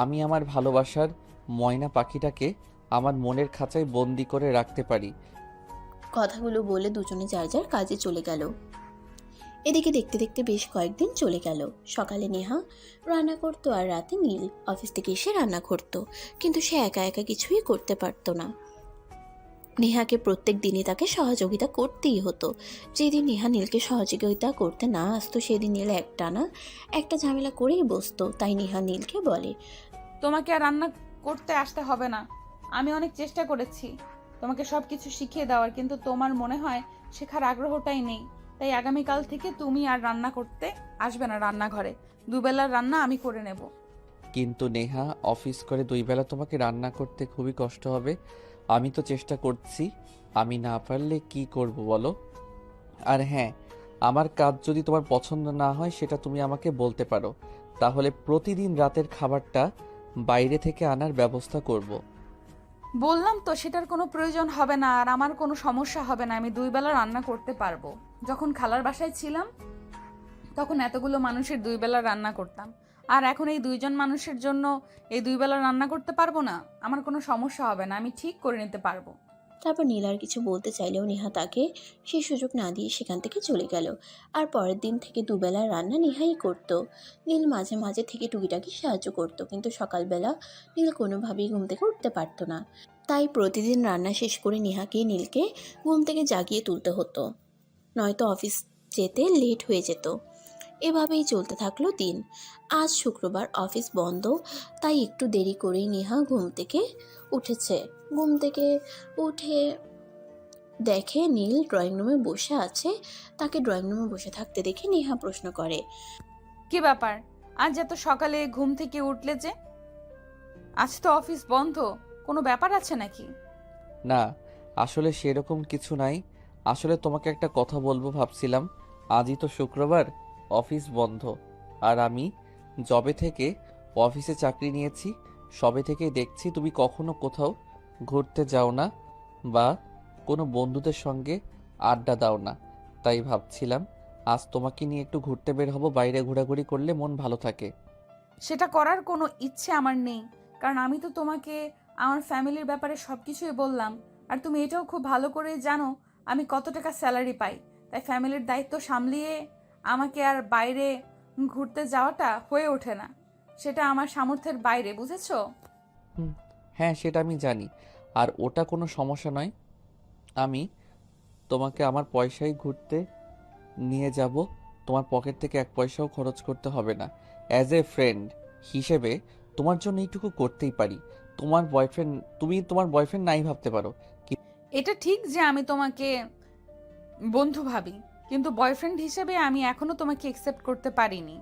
আমি আমার ভালোবাসার ময়না পাখিটাকে আমার মনের খাঁচায় বন্দি করে রাখতে পারি। কথাগুলো বলে দুজনে যার যার কাজে চলে গেল। এদিকে দেখতে দেখতে বেশ কয়েকদিন চলে গেল। সকালে নেহা রান্না করতো আর রাতে নীল অফিস থেকে এসে রান্না করতো, কিন্তু সে একা একা কিছুই করতে পারতো না। নেহাকে প্রত্যেক দিনই তাকে সহযোগিতা করতেই হতো। যেদিন নেহা নীলকে সহযোগিতা করতে না আসতো সেদিন নীল একটানা একটা ঝামেলা করেই বসতো। তাই নেহা নীলকে বলে, তোমাকে আর রান্না করতে আসতে হবে না। আমি অনেক চেষ্টা করেছি তোমাকে সব কিছু শিখিয়ে দেওয়ার, কিন্তু তোমার মনে হয় শেখার আগ্রহটাই নেই। তাই আগামীকাল থেকে তুমি আর রান্না করতে আসবে না রান্নাঘরে। দুবেলার রান্না আমি করে নেব। কিন্তু নেহা, অফিস করে 2 বেলা তোমাকে রান্না করতে খুবই কষ্ট হবে। আমি তো চেষ্টা করছি, আমি না পারলে কি করব বলো? আর হ্যাঁ, আমার কাজ যদি তোমার পছন্দ না হয় সেটা তুমি আমাকে বলতে পারো, তাহলে প্রতিদিন রাতের খাবারটা বাইরে থেকে আনার ব্যবস্থা করব। বললাম তো সেটার কোনো প্রয়োজন হবে না, আর আমার কোনো সমস্যা হবে না। আমি 2 বেলা রান্না করতে পারবো। যখন খালার বাসায় ছিলাম তখন এতগুলো মানুষের 2 বেলা রান্না করতাম, আর এখন এই 2 জন মানুষের জন্য এই 2 বেলা রান্না করতে পারবো না। আমার কোনো সমস্যা হবে না, আমি ঠিক করে নিতে পারবো। তারপর নীল আর কিছু বলতে চাইলেও নেহা তাকে সেই সুযোগ না দিয়ে সেখান থেকে চলে গেল। আর পরের দিন থেকে দুবেলার রান্না নেহাই করত। নীল মাঝে মাঝে থেকে টুকিটাকি সাহায্য করত, কিন্তু সকালবেলা নীল কোনোভাবেই ঘুম থেকে উঠতে পারতো না। তাই প্রতিদিন রান্না শেষ করে নেহাকে নীলকে ঘুম থেকে জাগিয়ে তুলতে হতো, নয়তো অফিস যেতে লেট হয়ে যেত। এভাবেই চলতে থাকলো দিন। আজ শুক্রবার, অফিস বন্ধ, তাই একটু দেরি করেই নেহা ঘুম থেকে উঠেছে। ঘুম থেকে উঠে দেখে নীল ড্রয়িং রুমে বসে আছে। তাকে ড্রয়িং রুমে বসে থাকতে দেখে নেহা প্রশ্ন করে, কি ব্যাপার, আজ এত সকালে ঘুম থেকে উঠলে যে? আজ তো অফিস বন্ধ, কোনো ব্যাপার আছে নাকি? না, আসলে সেরকম কিছু নাই। আসলে তোমাকে একটা কথা বলবো ভাবছিলাম। আজই তো শুক্রবার, অফিস বন্ধ, আর আমি যবে থেকে অফিসে চাকরি নিয়েছি সবে থেকেই দেখছি তুমি কখনো কোথাও ঘুরতে যাও না বা কোনো বন্ধুদের সঙ্গে আড্ডা দাও না। তাই ভাবছিলাম আজ তোমাকে নিয়ে একটু ঘুরতে বের হব, বাইরে ঘোরাঘুরি করলে মন ভালো থাকে। সেটা করার কোনো ইচ্ছে আমার নেই, কারণ আমি তো তোমাকে আমার ফ্যামিলির ব্যাপারে সব কিছুই বললাম। আর তুমি এটাও খুব ভালো করে জানো আমি কত টাকা স্যালারি পাই। তাই ফ্যামিলির দায়িত্ব সামলিয়ে আমাকে আর বাইরে ঘুরতে যাওয়াটা হয়ে ওঠে না। সেটা আমার সামর্থ্যের বাইরে, বুঝেছো? হুম, হ্যাঁ সেটা আমি জানি, আর ওটা কোনো সমস্যা নয়। আমি তোমাকে আমার পয়সায় ঘুরতে নিয়ে যাব, তোমার পকেট থেকে 1 পয়সাও খরচ করতে হবে না। অ্যাজ এ ফ্রেন্ড হিসেবে তোমার জন্য এইটুকু করতেই পারি। তুমি তোমার বয়ফ্রেন্ড নাই ভাবতে পারো, এটা ঠিক যে আমি তোমাকে বন্ধু ভাবি, কিন্তু বয়ফ্রেন্ড হিসেবে আমি এখনো তোমাকে একসেপ্ট করতে পারিনি।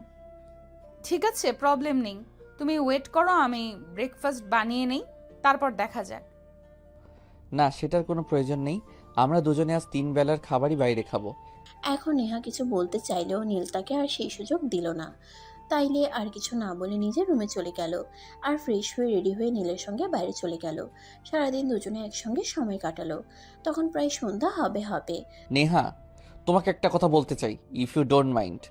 ঠিক আছে, প্রবলেম নেই, তুমি ওয়েট করো, আমি ব্রেকফাস্ট বানিয়ে নেই, তারপর দেখা যাক। না সেটার কোনো প্রয়োজন নেই। আমরা দুজনে আজ 3 বেলার খাবারই বাইরে খাবো। এখন নেহা কিছু বলতে চাইলেও নীল তাকে আর সেই সুযোগ দিল না। তাইলে আর কিছু না বলে নিজের রুমে চলে গেল আর ফ্রেশ হয়ে রেডি হয়ে নীলের সঙ্গে বাইরে চলে গেল। সারাদিন দুজনে একসঙ্গে সময় কাটালো। তখন প্রায় সন্ধ্যা হবে হবে। নেহা, তোমাকে একটা কথা বলতে চাই, ইফ ইউ ডোন্ট মাইন্ড।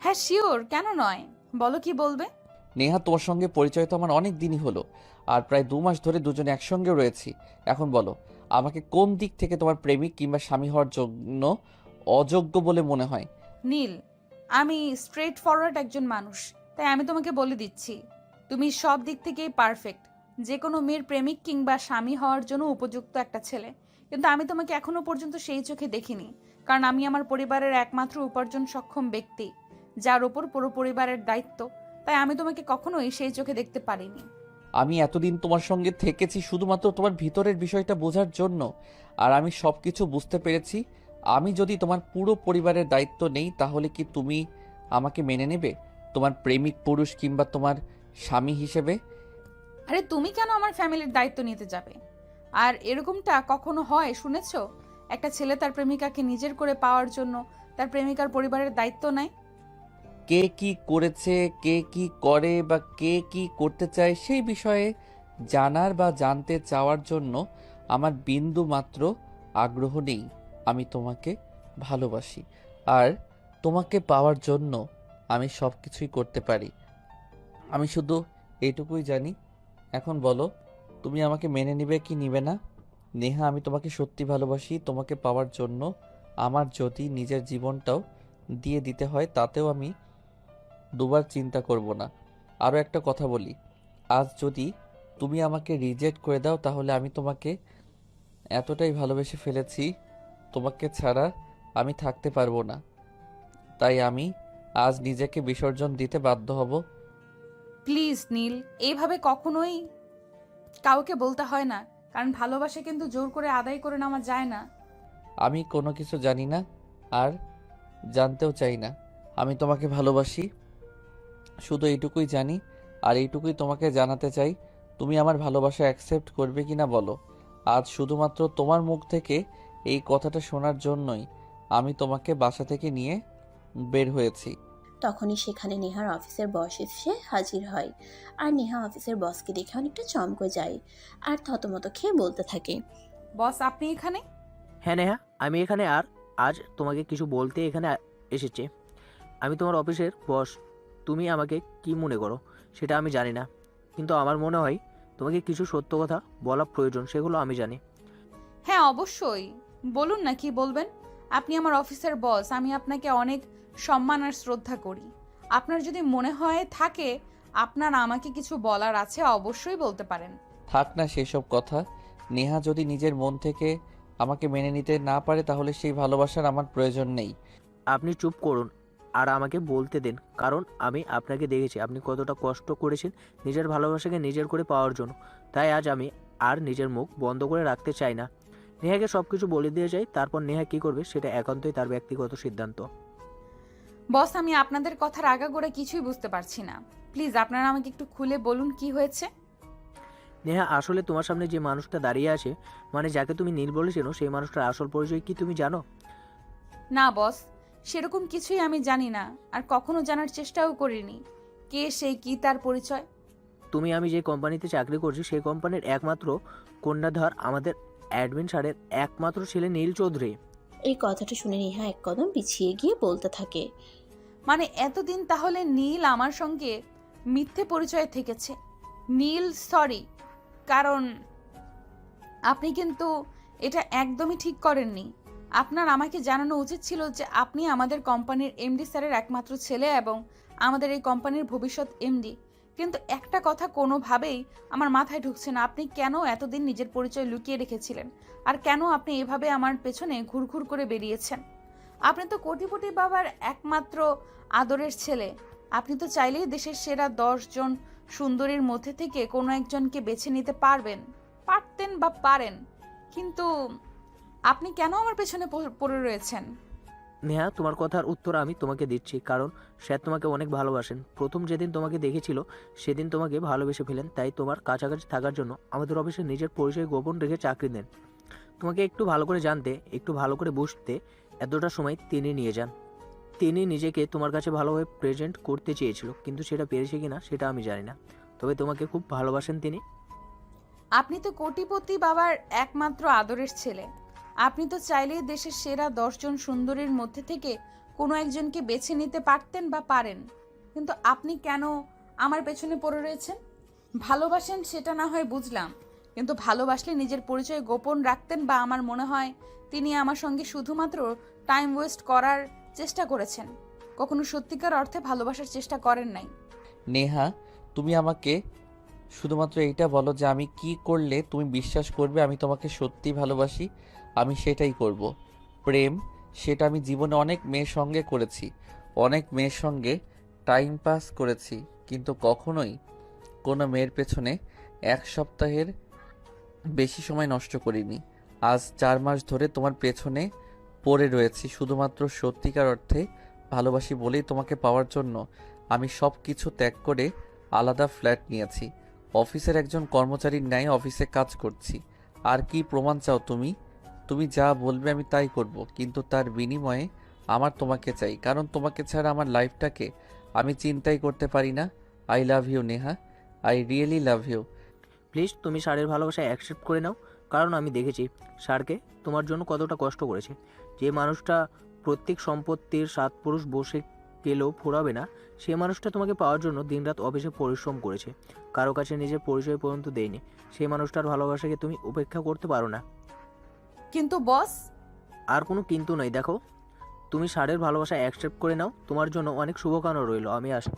হ্যাঁ শিওর, কেন নয়, বলো কি বলবে। নেহা, তোমার সঙ্গে পরিচয় তো আমার অনেক দিনই হলো, আর প্রায় 2 মাস ধরে দুজনে একসঙ্গে রয়েছি। এখন বলো, আমাকে কোন দিক থেকে তোমার প্রেমিক কিংবা স্বামী হওয়ার জন্য অযোগ্য বলে মনে হয়? নীল, আমি স্ট্রেট ফরওয়ার্ড একজন মানুষ, তাই আমি তোমাকে বলে দিচ্ছি, তুমি সব দিক থেকেই পারফেক্ট, যে কোনো মেয়ের প্রেমিক কিংবা স্বামী হওয়ার জন্য উপযুক্ত একটা ছেলে। কিন্তু আমি তোমাকে এখনো পর্যন্ত সেই চোখে দেখিনি, কারণ আমি আমার পরিবারের একমাত্র উপার্জন সক্ষম ব্যক্তি, যার ওপর পুরো পরিবারের দায়িত্ব। তাই আমি তোমাকে কখনোই সেই চোখে দেখতে পারিনি। আমি এতদিন তোমার সঙ্গে থেকেছি শুধুমাত্র তোমার ভিতরের বিষয়টা বোঝার জন্য, আর আমি সব কিছু বুঝতে পেরেছি। আমি যদি তোমার পুরো পরিবারের দায়িত্ব নেই, তাহলে কি তুমি আমাকে মেনে নেবে তোমার প্রেমিক পুরুষ কিংবা তোমার স্বামী হিসেবে? আরে তুমি কেন আমার ফ্যামিলির দায়িত্ব নিতে যাবে? আর এরকমটা কখনো হয় শুনেছো? একটা ছেলে তার প্রেমিকাকে নিজের করে পাওয়ার জন্য তার প্রেমিকার পরিবারের দায়িত্ব নেয়। কে কি করেছে, কে কি করে বা কে কি করতে চায় সেই বিষয়ে জানার বা জানতে চাওয়ার জন্য আমার বিন্দু মাত্র আগ্রহ নেই। আমি তোমাকে ভালোবাসি, আর তোমাকে পাওয়ার জন্য আমি সব কিছুই করতে পারি। আমি শুধু এইটুকুই জানি। এখন বলো, তুমি আমাকে মেনে নিবে কি নিবে না? নেহা, আমি তোমাকে সত্যি ভালোবাসি। তোমাকে পাওয়ার জন্য আমার যদি নিজের জীবনটাও দিয়ে দিতে হয়, তাতেও আমি দুবার চিন্তা করব না। আরও একটা কথা বলি, আজ যদি তুমি আমাকে রিজেক্ট করে দাও, তাহলে আমি তোমাকে এতটাই ভালোবেসে ফেলেছি, তোমাকে ছাড়া আমি থাকতে পারবো না। তাই আমি আজ নিজেকে বিসর্জন দিতে বাধ্য হব। প্লিজ নীল, এইভাবে কখনোই কাউকে বলতে হয় না, কারণ ভালোবাসা কিন্তু জোর করে আদায় করে নেওয়া যায় না। আমি কোনো কিছু জানি না আর জানতেও চাই না। আমি তোমাকে ভালোবাসি, শুধু এইটুকুই জানি, আর এইটুকুই তোমাকে জানাতে চাই। তুমি আমার ভালোবাসা অ্যাকসেপ্ট করবে কিনা বলো। আজ শুধুমাত্র তোমার মুখ থেকে এই কথাটা শোনার জন্যই আমি তোমাকে বাসা থেকে নিয়ে বের হয়েছি। তখনই সেখানে নেহার অফিসের বস এসে হাজির হয়। আর নেহা অফিসের বসকে দেখে অনেকটা চমকে যায় আর থতমত খেয়ে বলতে থাকে। বস, আপনি এখানে? হ্যাঁ নেহা, আমি এখানে আর আজ তোমাকে কিছু বলতে এখানে এসেছি। আমি তোমার অফিসের বস। তুমি আমাকে কি মনে করো সেটা আমি জানি না, কিন্তু আমার মনে হয় তোমাকে কিছু সত্য কথা বলা প্রয়োজন, সেগুলো আমি জানি। হ্যাঁ অবশ্যই, বলুন না কি বলবেন। আপনি আমার অফিসের বস, আমি আপনাকে অনেক সম্মান আর শ্রদ্ধা করি। আপনার যদি মনে হয় থাকে আপনার আমাকে কিছু বলার আছে, অবশ্যই বলতে পারেন। থাক না সেসব কথা। নেহা যদি নিজের মন থেকে আমাকে মেনে নিতে না পারে তাহলে সেই ভালোবাসার আমার প্রয়োজন নেই। আপনি চুপ করুন আর আমাকে বলতে দিন, কারণ আমি আপনাকে দেখেছি আপনি কতটা কষ্ট করেছেন নিজের ভালোবাসাকে নিজের করে পাওয়ার জন্য। তাই আজ আমি আর নিজের মুখ বন্ধ করে রাখতে চাই না। নেহাকে সব কিছু বলে দিয়ে যাই, তারপর নেহা কী করবে সেটা একান্তই তার ব্যক্তিগত সিদ্ধান্ত। বস, আমি আপনাদের কথার আগাগোড়া কিছুই বুঝতে পারছি না। প্লিজ আপনারা আমাকে একটু খুলে বলুন কি হয়েছে। নেহা, আসলে তোমার সামনে যে মানুষটা দাঁড়িয়ে আছে, মানে যাকে তুমি নীল বলেছেন, সেই মানুষটার আসল পরিচয় কি তুমি জানো? না বস, সেরকম কিছুই আমি জানি না, আর কখনো জানার চেষ্টাও করিনি। কে সে, কি তার পরিচয়? আমি যে কোম্পানিতে চাকরি করছি সেই কোম্পানির একমাত্র কন্যাধর আমাদের অ্যাডমিন স্যারের একমাত্র ছেলে নীল চৌধুরী। এই কথাটা শুনে নেহা এক কদম পিছিয়ে গিয়ে বলতে থাকে। মানে এতদিন তাহলে নীল আমার সঙ্গে মিথ্যে পরিচয় থেকেছে। নীল সরি, কারণ আপনি কিন্তু এটা একদমই ঠিক করেননি। আপনার আমাকে জানানো উচিত ছিল যে আপনি আমাদের কোম্পানির এমডি স্যারের একমাত্র ছেলে এবং আমাদের এই কোম্পানির ভবিষ্যৎ এমডি। কিন্তু একটা কথা কোনোভাবেই আমার মাথায় ঢুকছে না, আপনি কেন এতদিন নিজের পরিচয় লুকিয়ে রেখেছিলেন, আর কেন আপনি এভাবে আমার পেছনে ঘুরঘুর করে বেরিয়েছেন? আপনি তো কোটিপতি বাবার একমাত্র আদরের ছেলে। আপনি তো চাইলেই দেশের সেরা 10 জন সুন্দরীর মধ্যে থেকে কোনো একজনকে বেছে নিতে পারতেন বা পারেন, কিন্তু আপনি কেন আমার পেছনে পড়ে রয়েছেন? নেহা, তোমার কথার উত্তর আমি তোমাকে দিচ্ছি, কারণ স্যার তোমাকে অনেক ভালোবাসেন। প্রথম যেদিন তোমাকে দেখেছিল সেদিন তোমাকে ভালোবেসে ফেলেন, তাই তোমার কাছাকাছি থাকার জন্য আমাদের অফিসে নিজের পরিচয় গোপন রেখে চাকরি দেন। তোমাকে একটু ভালো করে জানতে, একটু ভালো করে বুঝতে এতটা সময় তিনি নিয়ে যান। তিনি নিজেকে তোমার কাছে ভালোভাবে প্রেজেন্ট করতে চেয়েছিল, কিন্তু সেটা পেরেছে কিনা সেটা আমি জানি না, তবে তোমাকে খুব ভালোবাসেন তিনি। আপনি তো কোটিপতি বাবার একমাত্র আদরের ছেলে। আপনি তো চাইলেই দেশের সেরা 10 জন সুন্দরীর মধ্যে থেকে কোনো একজনকে বেছে নিতে পারতেন বা পারেন, কিন্তু আপনি কেন আমার পেছনে পড়ে রয়েছেন? ভালোবাসেন সেটা না হয় বুঝলাম, কিন্তু ভালোবাসলে নিজের পরিচয় গোপন রাখতেন, বা আমার মনে হয় তিনি আমার সঙ্গে শুধুমাত্র টাইম ওয়েস্ট করার চেষ্টা করেছেন, কখনো সত্যিকার অর্থে ভালোবাসার চেষ্টা করেন নাই। নেহা, তুমি আমাকে শুধুমাত্র এইটা বলো যে আমি কি করলে তুমি বিশ্বাস করবে আমি তোমাকে সত্যি ভালোবাসি। আমি সেটাই করব। প্রেম, সেটা আমি জীবনে অনেক মেয়ের সঙ্গে করেছি, অনেক মেয়ের সঙ্গে টাইম পাস করেছি, কিন্তু কখনোই কোনো মেয়ের পেছনে 1 সপ্তাহের বেশি সময় নষ্ট করিনি। আজ 4 মাস ধরে তোমার পেছনে পড়ে রয়েছি শুধুমাত্র সত্যিকার অর্থে ভালোবাসি বলেই তোমাকে পাওয়ার জন্য। আমি সব কিছু ত্যাগ করে আলাদা ফ্ল্যাট নিয়েছি, অফিসের একজন কর্মচারীর ন্যায় অফিসে কাজ করছি। আর কি প্রমাণ চাও তুমি? তুমি যা বলবে আমি তাই করব, কিন্তু তার বিনিময়ে আমার তোমাকে চাই, কারণ তোমাকে ছাড়া আমার লাইফটাকে আমি চিন্তাই করতে পারি না। I love you Neha, I really love you. Please তুমি স্যারের ভালোবাসা অ্যাকসেপ্ট করে নাও, কারণ আমি দেখেছি স্যারকে তোমার জন্য কতটা কষ্ট করেছে। যে মানুষটা প্রত্যেক সম্পত্তির 7 পুরুষ বসে গেলেও ফুরাবে না, সে মানুষটা তোমাকে পাওয়ার জন্য দিনরাত অফিসে পরিশ্রম করেছে, কারো কাছে নিজের পরিচয় পর্যন্ত দেয়নি। সেই মানুষটার ভালোবাসাকে তুমি উপেক্ষা করতে পারো না। কিন্তু বস, আর কোনো কিন্তু নয়। দেখো, তুমি স্যারের ভালোবাসা অ্যাকসেপ্ট করে নাও, তোমার জন্য অনেক শুভকামনা রইল। আমি আসি।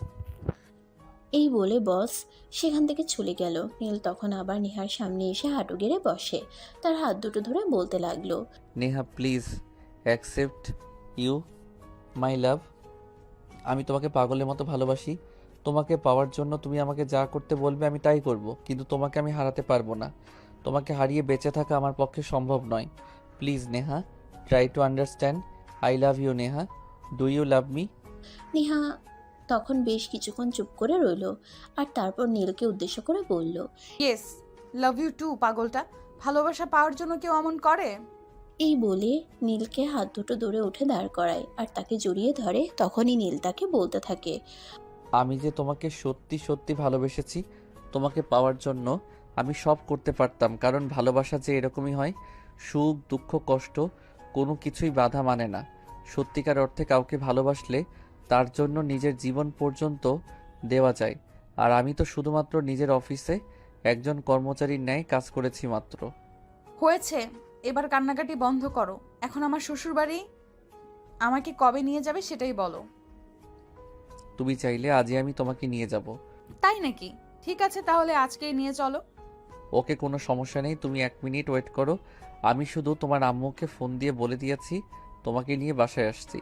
এই বলে বস সেখান থেকে চলে গেল। নীল তখন আবার নেহার সামনে এসে হাঁটু গেড়ে বসে, তার হাত দুটো ধরে বলতে লাগলো, Neha please accept you my love. আমি তোমাকে পাগলের মতো ভালোবাসি। তোমাকে পাওয়ার জন্য তুমি আমাকে যা করতে বলবে আমি তাই করব, কিন্তু তোমাকে আমি হারাতে পারবো না। তোমাকে হারিয়ে বেঁচে থাকা আমার পক্ষে সম্ভব নয়। Please Neha, try to understand. I love you Neha, do you love me? Neha তখন বেশ কিছুক্ষণ চুপ করে রইল, আর তারপর নীলকে উদ্দেশ্য করে বলল, ইয়েস, লাভ ইউ টু। পাগলটা, ভালোবাসা পাওয়ার জন্য কেউ অমন করে? এই বলে নীলকে হাত দুটো দূরে উঠে দাঁড় করায় আর তাকে জড়িয়ে ধরে। তখনই নীল তাকে বলতে থাকে, আমি যে তোমাকে সত্যি সত্যি ভালোবেসেছি। তোমাকে পাওয়ার জন্য আমি সব করতে পারতাম, কারণ ভালোবাসা যে এরকমই হয়। সুখ দুঃখ কষ্ট কোনো কিছুই বাধা মানে না। সত্যিকার অর্থে কাউকে ভালোবাসলে তার জন্য নিজের জীবন পর্যন্ত দেওয়া যায়। আর আমি তো শুধুমাত্র নিজের অফিসে একজন কর্মচারীর ন্যায় কাজ করেছি মাত্র। হয়েছে, এবার কান্নাকাটি বন্ধ করো। এখন আমার শ্বশুর বাড়ি আমাকে কবে নিয়ে যাবে সেটাই বলো। তুমি চাইলে আজই আমি তোমাকে নিয়ে যাব। তাই নাকি? ঠিক আছে, তাহলে আজকেই নিয়ে চলো। ওকে, কোনো সমস্যা নেই, তুমি 1 মিনিট ওয়েট করো। আমি শুধু তোমার আম্মুকে ফোন দিয়ে বলে দিয়েছি তোমাকে নিয়ে বাসায় আসছি।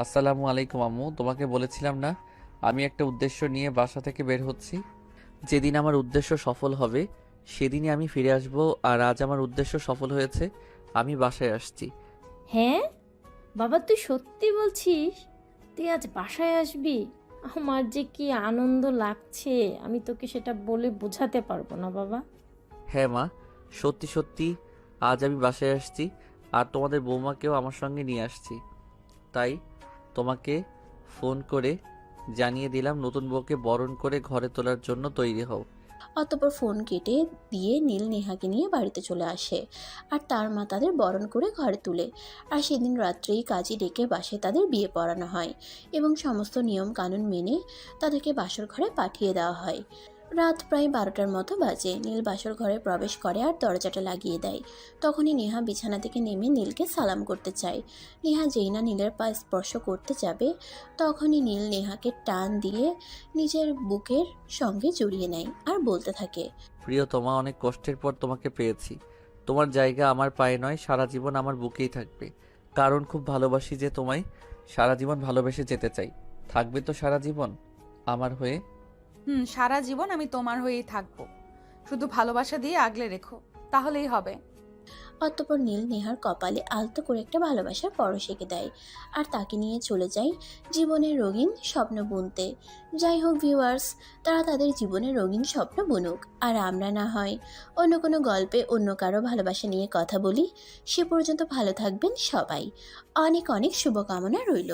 আসসালামু আলাইকুম আম্মু, তোমাকে বলেছিলাম না আমি একটা উদ্দেশ্য নিয়ে বাসা থেকে বের হচ্ছি। যেদিন আমার উদ্দেশ্য সফল হবে সেদিনই আমি ফিরে আসব। আর আজ আমার উদ্দেশ্য সফল হয়েছে, আমি বাসায় আসছি। হ্যাঁ বাবা, তুই সত্যি বলছিস? তুই আজ বাসায় আসবি? আমার যে কি আনন্দ লাগছে, আমি তোকে সেটা বলে বোঝাতে পারবো না বাবা। হ্যাঁ মা, সত্যি সত্যি আজ আমি বাসায় আসছি। আর তোমাদের বৌমাকেও আমার সঙ্গে নিয়ে আসছি। তাই তোমাকে ফোন করে জানিয়ে দিলাম নতুন বউকে বরণ করে ঘরে তোলার জন্য তৈরি হও। অতঃপর ফোন কেটে দিয়ে নীল নেহাকে নিয়ে বাড়িতে চলে আসে, আর তার মা তাদের বরণ করে ঘরে তুলে। আর সেদিন রাত্রেই কাজী ডেকে বাসে তাদের বিয়ে পড়ানো হয় এবং সমস্ত নিয়ম কানুন মেনে তাদেরকে বাসর ঘরে পাঠিয়ে দেওয়া হয়। রাত প্রায় 12টার মতো বাজে। নীল বাসর ঘরে প্রবেশ করে আর দরজাটা লাগিয়ে দেয়। তখনই নেহা বিছানা থেকে নেমে নীলকে সালাম করতে চায়। নেহা যেই না নীলের পা স্পর্শ করতে যাবে, তখনই নীল নেহাকে টান দিয়ে নিজের বুকের সঙ্গে জড়িয়ে নেয় আর বলতে থাকে, প্রিয়তমা, অনেক কষ্টের পর তোমাকে পেয়েছি। তোমার জায়গা আমার পায়ে নয়, সারা জীবন আমার বুকেই থাকবে। কারণ খুব ভালোবাসি যে তোমায়, সারা জীবন ভালোবেসে যেতে চাই। থাকবে তো সারা জীবন আমার হয়ে? সারা জীবন আমি তোমার হয়েই থাকবো। শুধু ভালোবাসা দিয়ে আগলে রেখো, তাহলেই হবে। অতঃপর নীল নেহার কপালে আলতো করে একটা ভালোবাসার পরশ এঁকে দেয় আর তাকে নিয়ে চলে যায় জীবনের রঙিন স্বপ্ন বুনতে। যাই হোক ভিউয়ার্স, তারা তাদের জীবনের রঙিন স্বপ্ন বুনুক, আর আমরা না হয় অন্য কোনো গল্পে অন্য কারো ভালোবাসা নিয়ে কথা বলি। সে পর্যন্ত ভালো থাকবেন সবাই। অনেক অনেক শুভকামনা রইল।